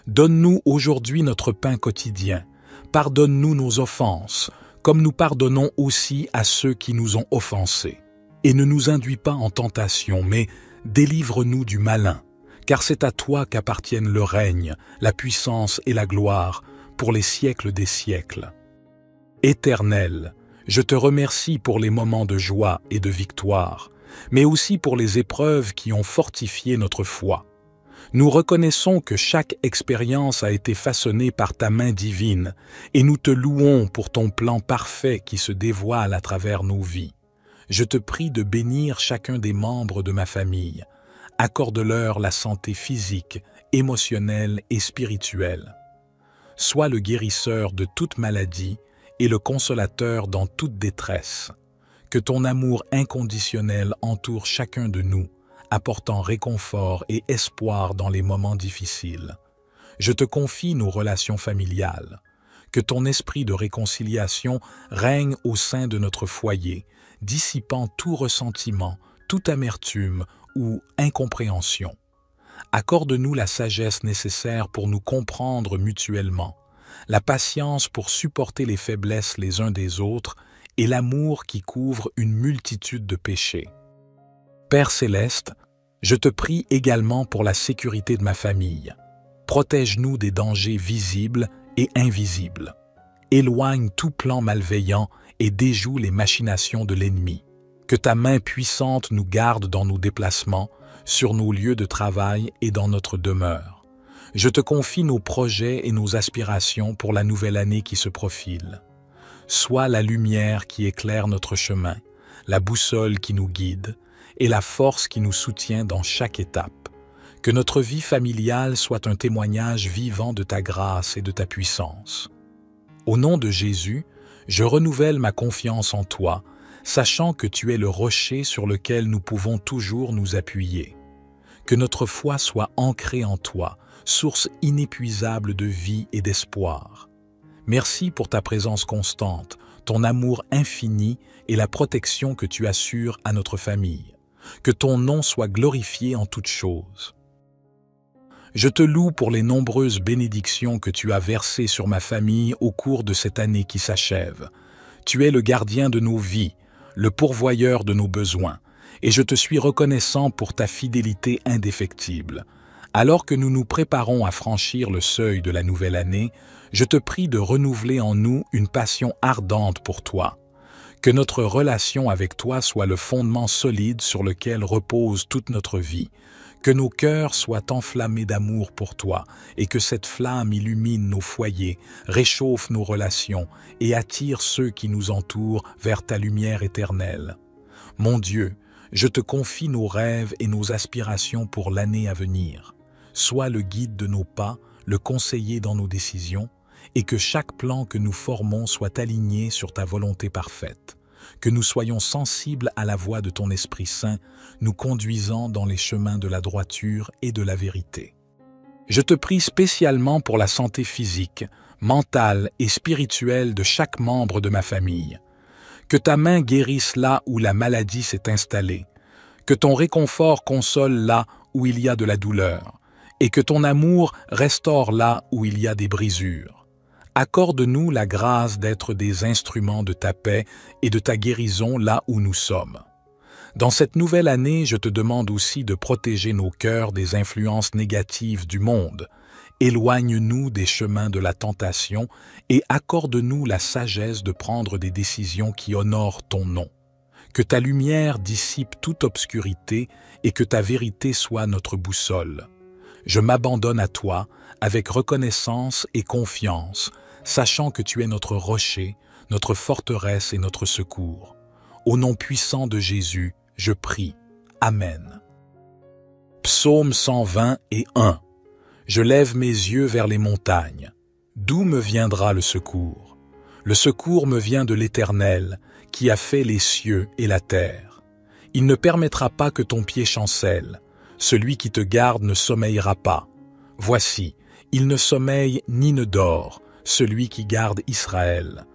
Donne-nous aujourd'hui notre pain quotidien. Pardonne-nous nos offenses, comme nous pardonnons aussi à ceux qui nous ont offensés. Et ne nous induis pas en tentation, mais délivre-nous du malin, car c'est à toi qu'appartiennent le règne, la puissance et la gloire, pour les siècles des siècles. Éternel, je te remercie pour les moments de joie et de victoire, mais aussi pour les épreuves qui ont fortifié notre foi. Nous reconnaissons que chaque expérience a été façonnée par ta main divine et nous te louons pour ton plan parfait qui se dévoile à travers nos vies. Je te prie de bénir chacun des membres de ma famille. Accorde-leur la santé physique, émotionnelle et spirituelle. Sois le guérisseur de toute maladie et le consolateur dans toute détresse. Que ton amour inconditionnel entoure chacun de nous, apportant réconfort et espoir dans les moments difficiles. Je te confie nos relations familiales. Que ton esprit de réconciliation règne au sein de notre foyer, dissipant tout ressentiment, toute amertume ou incompréhension. Accorde-nous la sagesse nécessaire pour nous comprendre mutuellement, la patience pour supporter les faiblesses les uns des autres et l'amour qui couvre une multitude de péchés. Père céleste, je te prie également pour la sécurité de ma famille. Protège-nous des dangers visibles et invisibles. Éloigne tout plan malveillant et déjoue les machinations de l'ennemi. Que ta main puissante nous garde dans nos déplacements, sur nos lieux de travail et dans notre demeure. Je te confie nos projets et nos aspirations pour la nouvelle année qui se profile. Sois la lumière qui éclaire notre chemin, la boussole qui nous guide et la force qui nous soutient dans chaque étape. Que notre vie familiale soit un témoignage vivant de ta grâce et de ta puissance. Au nom de Jésus, je renouvelle ma confiance en toi, sachant que tu es le rocher sur lequel nous pouvons toujours nous appuyer. Que notre foi soit ancrée en toi, source inépuisable de vie et d'espoir. Merci pour ta présence constante, ton amour infini et la protection que tu assures à notre famille. Que ton nom soit glorifié en toutes choses. Je te loue pour les nombreuses bénédictions que tu as versées sur ma famille au cours de cette année qui s'achève. Tu es le gardien de nos vies, le pourvoyeur de nos besoins, et je te suis reconnaissant pour ta fidélité indéfectible. Alors que nous nous préparons à franchir le seuil de la nouvelle année, je te prie de renouveler en nous une passion ardente pour toi. Que notre relation avec toi soit le fondement solide sur lequel repose toute notre vie. Que nos cœurs soient enflammés d'amour pour toi et que cette flamme illumine nos foyers, réchauffe nos relations et attire ceux qui nous entourent vers ta lumière éternelle. Mon Dieu, je te confie nos rêves et nos aspirations pour l'année à venir. Sois le guide de nos pas, le conseiller dans nos décisions, et que chaque plan que nous formons soit aligné sur ta volonté parfaite. Que nous soyons sensibles à la voix de ton Esprit Saint, nous conduisant dans les chemins de la droiture et de la vérité. Je te prie spécialement pour la santé physique, mentale et spirituelle de chaque membre de ma famille. Que ta main guérisse là où la maladie s'est installée, que ton réconfort console là où il y a de la douleur, et que ton amour restaure là où il y a des brisures. Accorde-nous la grâce d'être des instruments de ta paix et de ta guérison là où nous sommes. Dans cette nouvelle année, je te demande aussi de protéger nos cœurs des influences négatives du monde. Éloigne-nous des chemins de la tentation et accorde-nous la sagesse de prendre des décisions qui honorent ton nom. Que ta lumière dissipe toute obscurité et que ta vérité soit notre boussole. Je m'abandonne à toi avec reconnaissance et confiance, sachant que tu es notre rocher, notre forteresse et notre secours. Au nom puissant de Jésus, je prie. Amen. Psaume 121. Je lève mes yeux vers les montagnes. D'où me viendra le secours? Le secours me vient de l'Éternel, qui a fait les cieux et la terre. Il ne permettra pas que ton pied chancelle. Celui qui te garde ne sommeillera pas. Voici, il ne sommeille ni ne dort, celui qui garde Israël.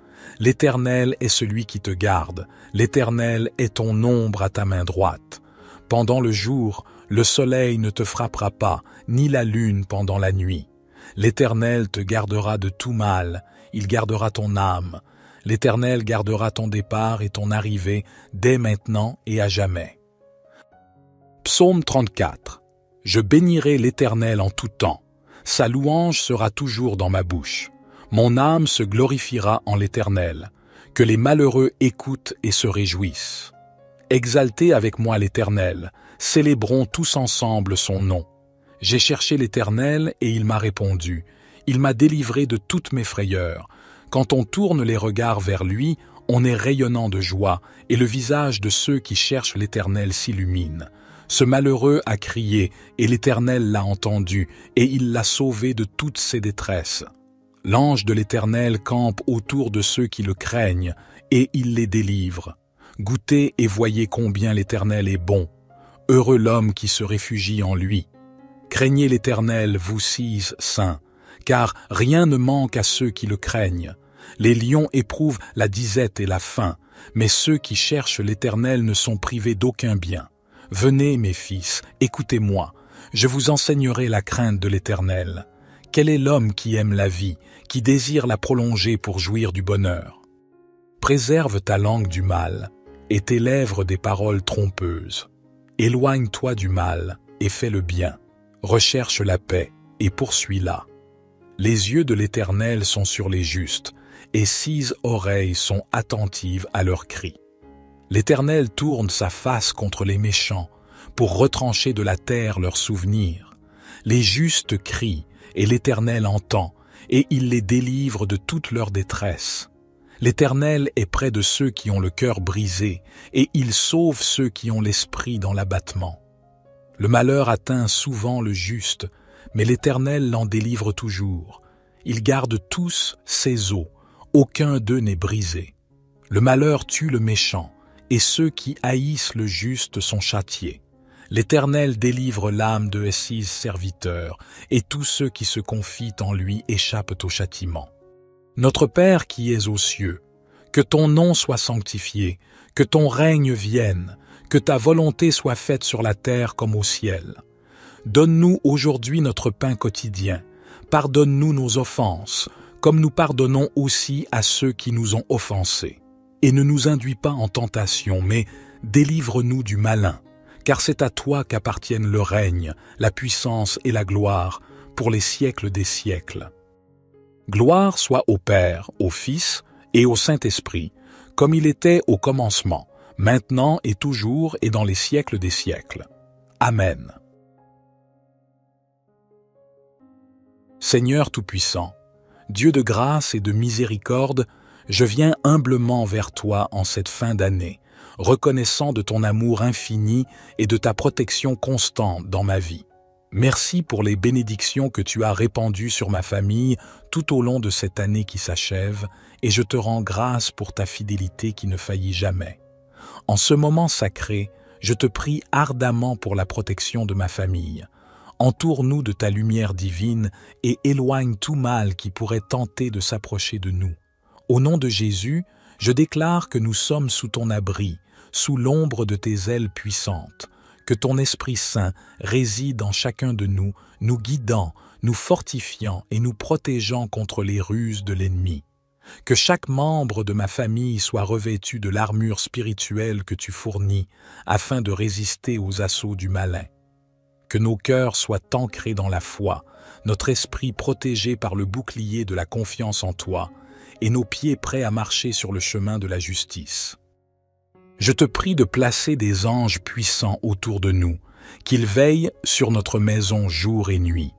L'Éternel est celui qui te garde, l'Éternel est ton ombre à ta main droite. Pendant le jour, le soleil ne te frappera pas, ni la lune pendant la nuit. L'Éternel te gardera de tout mal, il gardera ton âme. L'Éternel gardera ton départ et ton arrivée dès maintenant et à jamais. Psaume 34. Je bénirai l'Éternel en tout temps. Sa louange sera toujours dans ma bouche. Mon âme se glorifiera en l'Éternel. Que les malheureux écoutent et se réjouissent. Exaltez avec moi l'Éternel. Célébrons tous ensemble son nom. J'ai cherché l'Éternel et il m'a répondu. Il m'a délivré de toutes mes frayeurs. Quand on tourne les regards vers lui, on est rayonnant de joie, et le visage de ceux qui cherchent l'Éternel s'illumine. Ce malheureux a crié, et l'Éternel l'a entendu, et il l'a sauvé de toutes ses détresses. L'ange de l'Éternel campe autour de ceux qui le craignent, et il les délivre. Goûtez et voyez combien l'Éternel est bon. Heureux l'homme qui se réfugie en lui. Craignez l'Éternel, vous six saints, car rien ne manque à ceux qui le craignent. Les lions éprouvent la disette et la faim, mais ceux qui cherchent l'Éternel ne sont privés d'aucun bien. Venez, mes fils, écoutez-moi, je vous enseignerai la crainte de l'Éternel. Quel est l'homme qui aime la vie, qui désire la prolonger pour jouir du bonheur? Préserve ta langue du mal, et tes lèvres des paroles trompeuses. Éloigne-toi du mal, et fais le bien. Recherche la paix, et poursuis-la. Les yeux de l'Éternel sont sur les justes, et 6 oreilles sont attentives à leurs cris. L'Éternel tourne sa face contre les méchants, pour retrancher de la terre leurs souvenirs. Les justes crient, et l'Éternel entend, et il les délivre de toute leur détresse. L'Éternel est près de ceux qui ont le cœur brisé, et il sauve ceux qui ont l'esprit dans l'abattement. Le malheur atteint souvent le juste, mais l'Éternel l'en délivre toujours. Il garde tous ses os, aucun d'eux n'est brisé. Le malheur tue le méchant, et ceux qui haïssent le juste sont châtiés. L'Éternel délivre l'âme de ses serviteurs, et tous ceux qui se confient en lui échappent au châtiment. Notre Père qui es aux cieux, que ton nom soit sanctifié, que ton règne vienne, que ta volonté soit faite sur la terre comme au ciel. Donne-nous aujourd'hui notre pain quotidien. Pardonne-nous nos offenses, comme nous pardonnons aussi à ceux qui nous ont offensés. Et ne nous induis pas en tentation, mais délivre-nous du malin, car c'est à toi qu'appartiennent le règne, la puissance et la gloire, pour les siècles des siècles. Gloire soit au Père, au Fils et au Saint-Esprit, comme il était au commencement, maintenant et toujours et dans les siècles des siècles. Amen. Seigneur Tout-Puissant, Dieu de grâce et de miséricorde, je viens humblement vers toi en cette fin d'année, reconnaissant de ton amour infini et de ta protection constante dans ma vie. Merci pour les bénédictions que tu as répandues sur ma famille tout au long de cette année qui s'achève, et je te rends grâce pour ta fidélité qui ne faillit jamais. En ce moment sacré, je te prie ardemment pour la protection de ma famille. Entoure-nous de ta lumière divine et éloigne tout mal qui pourrait tenter de s'approcher de nous. Au nom de Jésus, je déclare que nous sommes sous ton abri, sous l'ombre de tes ailes puissantes, que ton Esprit Saint réside en chacun de nous, nous guidant, nous fortifiant et nous protégeant contre les ruses de l'ennemi. Que chaque membre de ma famille soit revêtu de l'armure spirituelle que tu fournis afin de résister aux assauts du malin. Que nos cœurs soient ancrés dans la foi, notre esprit protégé par le bouclier de la confiance en toi et nos pieds prêts à marcher sur le chemin de la justice. Je te prie de placer des anges puissants autour de nous, qu'ils veillent sur notre maison jour et nuit.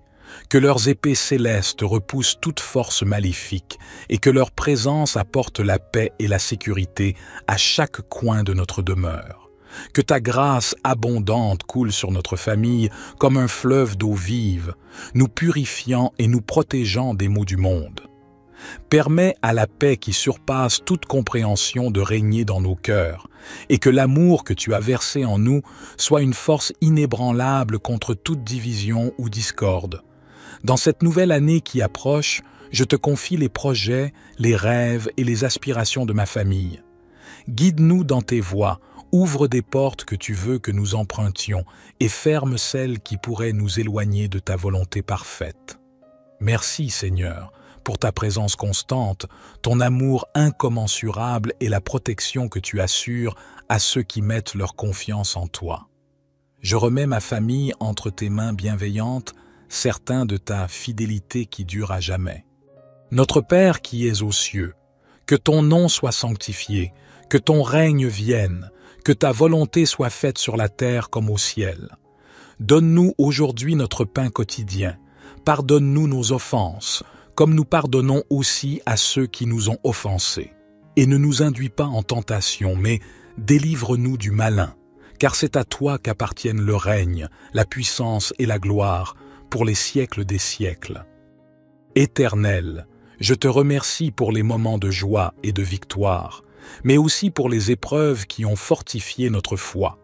Que leurs épées célestes repoussent toute force maléfique et que leur présence apporte la paix et la sécurité à chaque coin de notre demeure. Que ta grâce abondante coule sur notre famille comme un fleuve d'eau vive, nous purifiant et nous protégeant des maux du monde. Permets à la paix qui surpasse toute compréhension de régner dans nos cœurs, et que l'amour que tu as versé en nous soit une force inébranlable contre toute division ou discorde. Dans cette nouvelle année qui approche, je te confie les projets, les rêves et les aspirations de ma famille. Guide-nous dans tes voies, ouvre des portes que tu veux que nous empruntions et ferme celles qui pourraient nous éloigner de ta volonté parfaite. Merci, Seigneur, pour ta présence constante, ton amour incommensurable et la protection que tu assures à ceux qui mettent leur confiance en toi. Je remets ma famille entre tes mains bienveillantes, certain de ta fidélité qui dure à jamais. Notre Père qui es aux cieux, que ton nom soit sanctifié, que ton règne vienne, que ta volonté soit faite sur la terre comme au ciel. Donne-nous aujourd'hui notre pain quotidien, pardonne-nous nos offenses, comme nous pardonnons aussi à ceux qui nous ont offensés. Et ne nous induis pas en tentation, mais délivre-nous du malin, car c'est à toi qu'appartiennent le règne, la puissance et la gloire, pour les siècles des siècles. Éternel, je te remercie pour les moments de joie et de victoire, mais aussi pour les épreuves qui ont fortifié notre foi.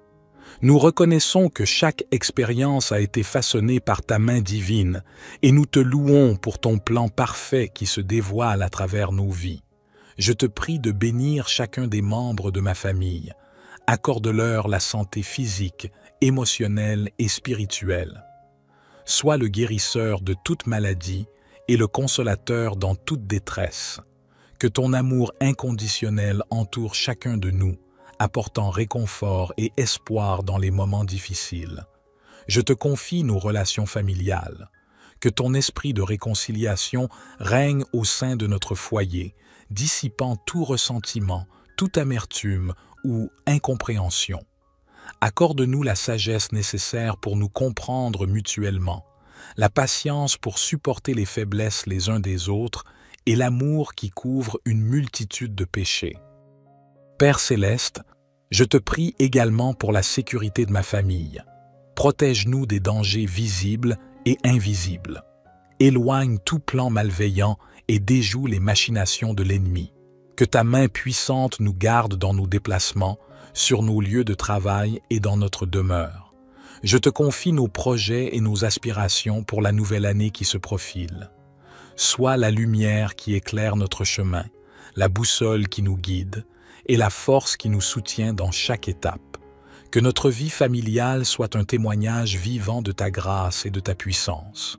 Nous reconnaissons que chaque expérience a été façonnée par ta main divine et nous te louons pour ton plan parfait qui se dévoile à travers nos vies. Je te prie de bénir chacun des membres de ma famille. Accorde-leur la santé physique, émotionnelle et spirituelle. Sois le guérisseur de toute maladie et le consolateur dans toute détresse. Que ton amour inconditionnel entoure chacun de nous, apportant réconfort et espoir dans les moments difficiles. Je te confie nos relations familiales. Que ton esprit de réconciliation règne au sein de notre foyer, dissipant tout ressentiment, toute amertume ou incompréhension. Accorde-nous la sagesse nécessaire pour nous comprendre mutuellement, la patience pour supporter les faiblesses les uns des autres et l'amour qui couvre une multitude de péchés. Père céleste, je te prie également pour la sécurité de ma famille. Protège-nous des dangers visibles et invisibles. Éloigne tout plan malveillant et déjoue les machinations de l'ennemi. Que ta main puissante nous garde dans nos déplacements, sur nos lieux de travail et dans notre demeure. Je te confie nos projets et nos aspirations pour la nouvelle année qui se profile. Sois la lumière qui éclaire notre chemin, la boussole qui nous guide et la force qui nous soutient dans chaque étape. Que notre vie familiale soit un témoignage vivant de ta grâce et de ta puissance.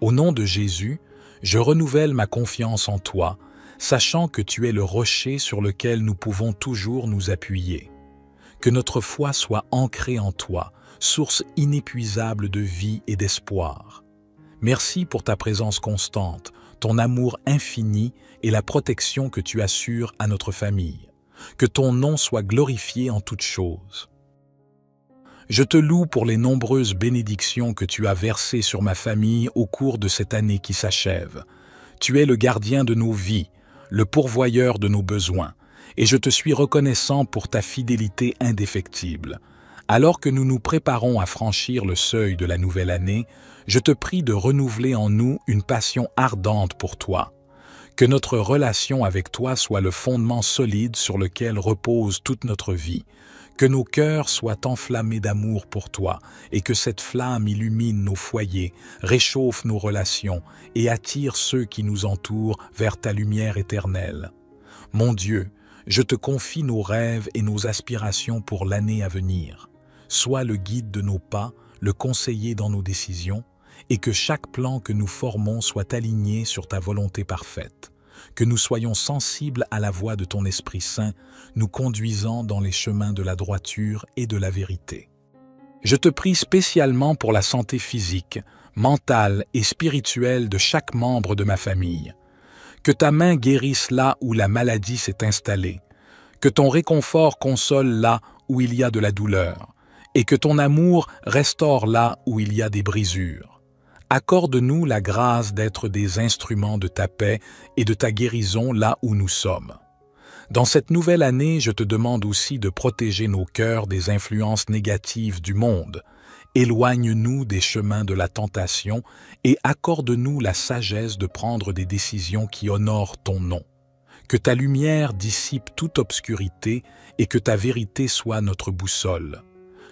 Au nom de Jésus, je renouvelle ma confiance en toi, sachant que tu es le rocher sur lequel nous pouvons toujours nous appuyer. Que notre foi soit ancrée en toi, source inépuisable de vie et d'espoir. Merci pour ta présence constante, ton amour infini et la protection que tu assures à notre famille. Que ton nom soit glorifié en toutes choses. Je te loue pour les nombreuses bénédictions que tu as versées sur ma famille au cours de cette année qui s'achève. Tu es le gardien de nos vies, le pourvoyeur de nos besoins, et je te suis reconnaissant pour ta fidélité indéfectible. Alors que nous nous préparons à franchir le seuil de la nouvelle année, je te prie de renouveler en nous une passion ardente pour toi. Que notre relation avec toi soit le fondement solide sur lequel repose toute notre vie. Que nos cœurs soient enflammés d'amour pour toi et que cette flamme illumine nos foyers, réchauffe nos relations et attire ceux qui nous entourent vers ta lumière éternelle. Mon Dieu, je te confie nos rêves et nos aspirations pour l'année à venir. Sois le guide de nos pas, le conseiller dans nos décisions, et que chaque plan que nous formons soit aligné sur ta volonté parfaite. Que nous soyons sensibles à la voix de ton Esprit Saint, nous conduisant dans les chemins de la droiture et de la vérité. Je te prie spécialement pour la santé physique, mentale et spirituelle de chaque membre de ma famille. Que ta main guérisse là où la maladie s'est installée, que ton réconfort console là où il y a de la douleur, et que ton amour restaure là où il y a des brisures. Accorde-nous la grâce d'être des instruments de ta paix et de ta guérison là où nous sommes. Dans cette nouvelle année, je te demande aussi de protéger nos cœurs des influences négatives du monde. Éloigne-nous des chemins de la tentation et accorde-nous la sagesse de prendre des décisions qui honorent ton nom. Que ta lumière dissipe toute obscurité et que ta vérité soit notre boussole.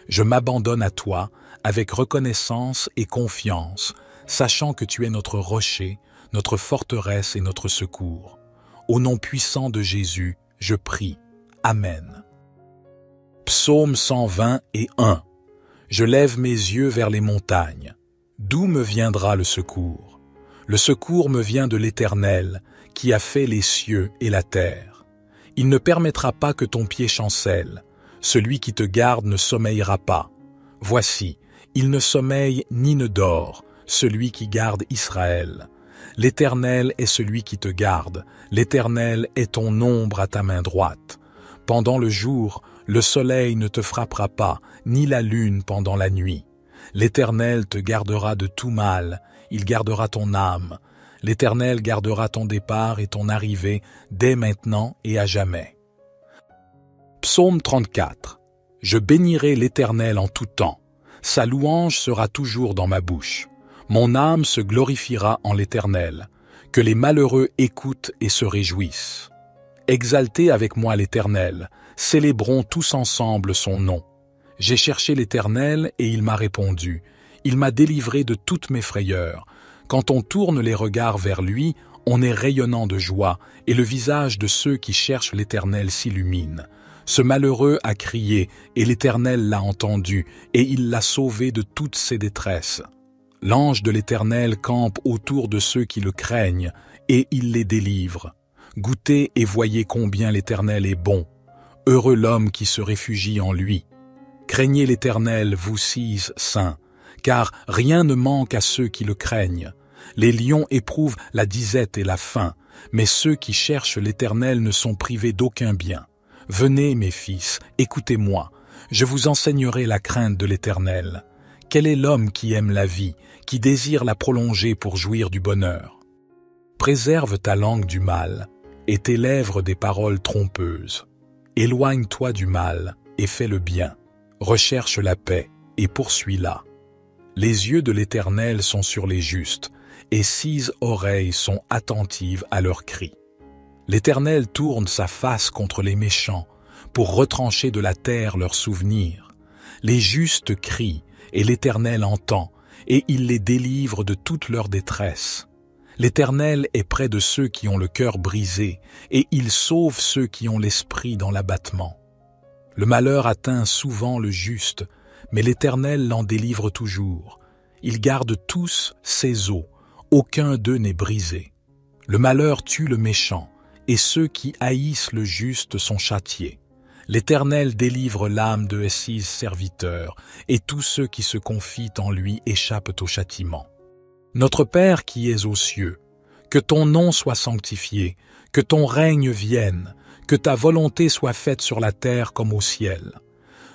Je m'abandonne à toi avec reconnaissance et confiance, sachant que tu es notre rocher, notre forteresse et notre secours. Au nom puissant de Jésus, je prie. Amen. Psaume 120 et 1. Je lève mes yeux vers les montagnes. D'où me viendra le secours? Le secours me vient de l'Éternel, qui a fait les cieux et la terre. Il ne permettra pas que ton pied chancelle. Celui qui te garde ne sommeillera pas. Voici, il ne sommeille ni ne dort, celui qui garde Israël. L'Éternel est celui qui te garde. L'Éternel est ton ombre à ta main droite. Pendant le jour, le soleil ne te frappera pas, ni la lune pendant la nuit. L'Éternel te gardera de tout mal, il gardera ton âme. L'Éternel gardera ton départ et ton arrivée dès maintenant et à jamais. Psaume 34. Je bénirai l'Éternel en tout temps. Sa louange sera toujours dans ma bouche. Mon âme se glorifiera en l'Éternel. Que les malheureux écoutent et se réjouissent. Exaltez avec moi l'Éternel. Célébrons tous ensemble son nom. J'ai cherché l'Éternel et il m'a répondu. Il m'a délivré de toutes mes frayeurs. Quand on tourne les regards vers lui, on est rayonnant de joie et le visage de ceux qui cherchent l'Éternel s'illumine. Ce malheureux a crié et l'Éternel l'a entendu et il l'a sauvé de toutes ses détresses. L'ange de l'Éternel campe autour de ceux qui le craignent et il les délivre. Goûtez et voyez combien l'Éternel est bon. Heureux l'homme qui se réfugie en lui. Craignez l'Éternel, vous six saints, car rien ne manque à ceux qui le craignent. Les lions éprouvent la disette et la faim, mais ceux qui cherchent l'Éternel ne sont privés d'aucun bien. Venez, mes fils, écoutez-moi, je vous enseignerai la crainte de l'Éternel. Quel est l'homme qui aime la vie, qui désire la prolonger pour jouir du bonheur? Préserve ta langue du mal, et tes lèvres des paroles trompeuses. Éloigne-toi du mal, et fais le bien. Recherche la paix, et poursuis-la. Les yeux de l'Éternel sont sur les justes, et 6 oreilles sont attentives à leurs cris. L'Éternel tourne sa face contre les méchants, pour retrancher de la terre leurs souvenirs. Les justes crient, et l'Éternel entend, et il les délivre de toute leur détresse. L'Éternel est près de ceux qui ont le cœur brisé, et il sauve ceux qui ont l'esprit dans l'abattement. Le malheur atteint souvent le juste, mais l'Éternel l'en délivre toujours. Il garde tous ses os, aucun d'eux n'est brisé. Le malheur tue le méchant, et ceux qui haïssent le juste sont châtiés. L'Éternel délivre l'âme de ses serviteurs, et tous ceux qui se confient en lui échappent au châtiment. Notre Père qui es aux cieux, que ton nom soit sanctifié, que ton règne vienne, que ta volonté soit faite sur la terre comme au ciel.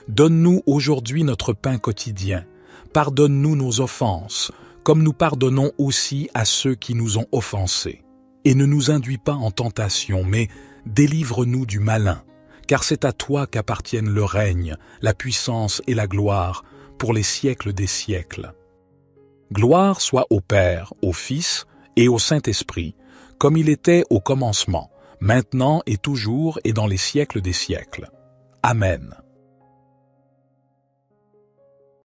Donne-nous aujourd'hui notre pain quotidien. Pardonne-nous nos offenses, comme nous pardonnons aussi à ceux qui nous ont offensés. Et ne nous induis pas en tentation, mais délivre-nous du malin, car c'est à toi qu'appartiennent le règne, la puissance et la gloire, pour les siècles des siècles. Gloire soit au Père, au Fils et au Saint-Esprit, comme il était au commencement, maintenant et toujours et dans les siècles des siècles. Amen.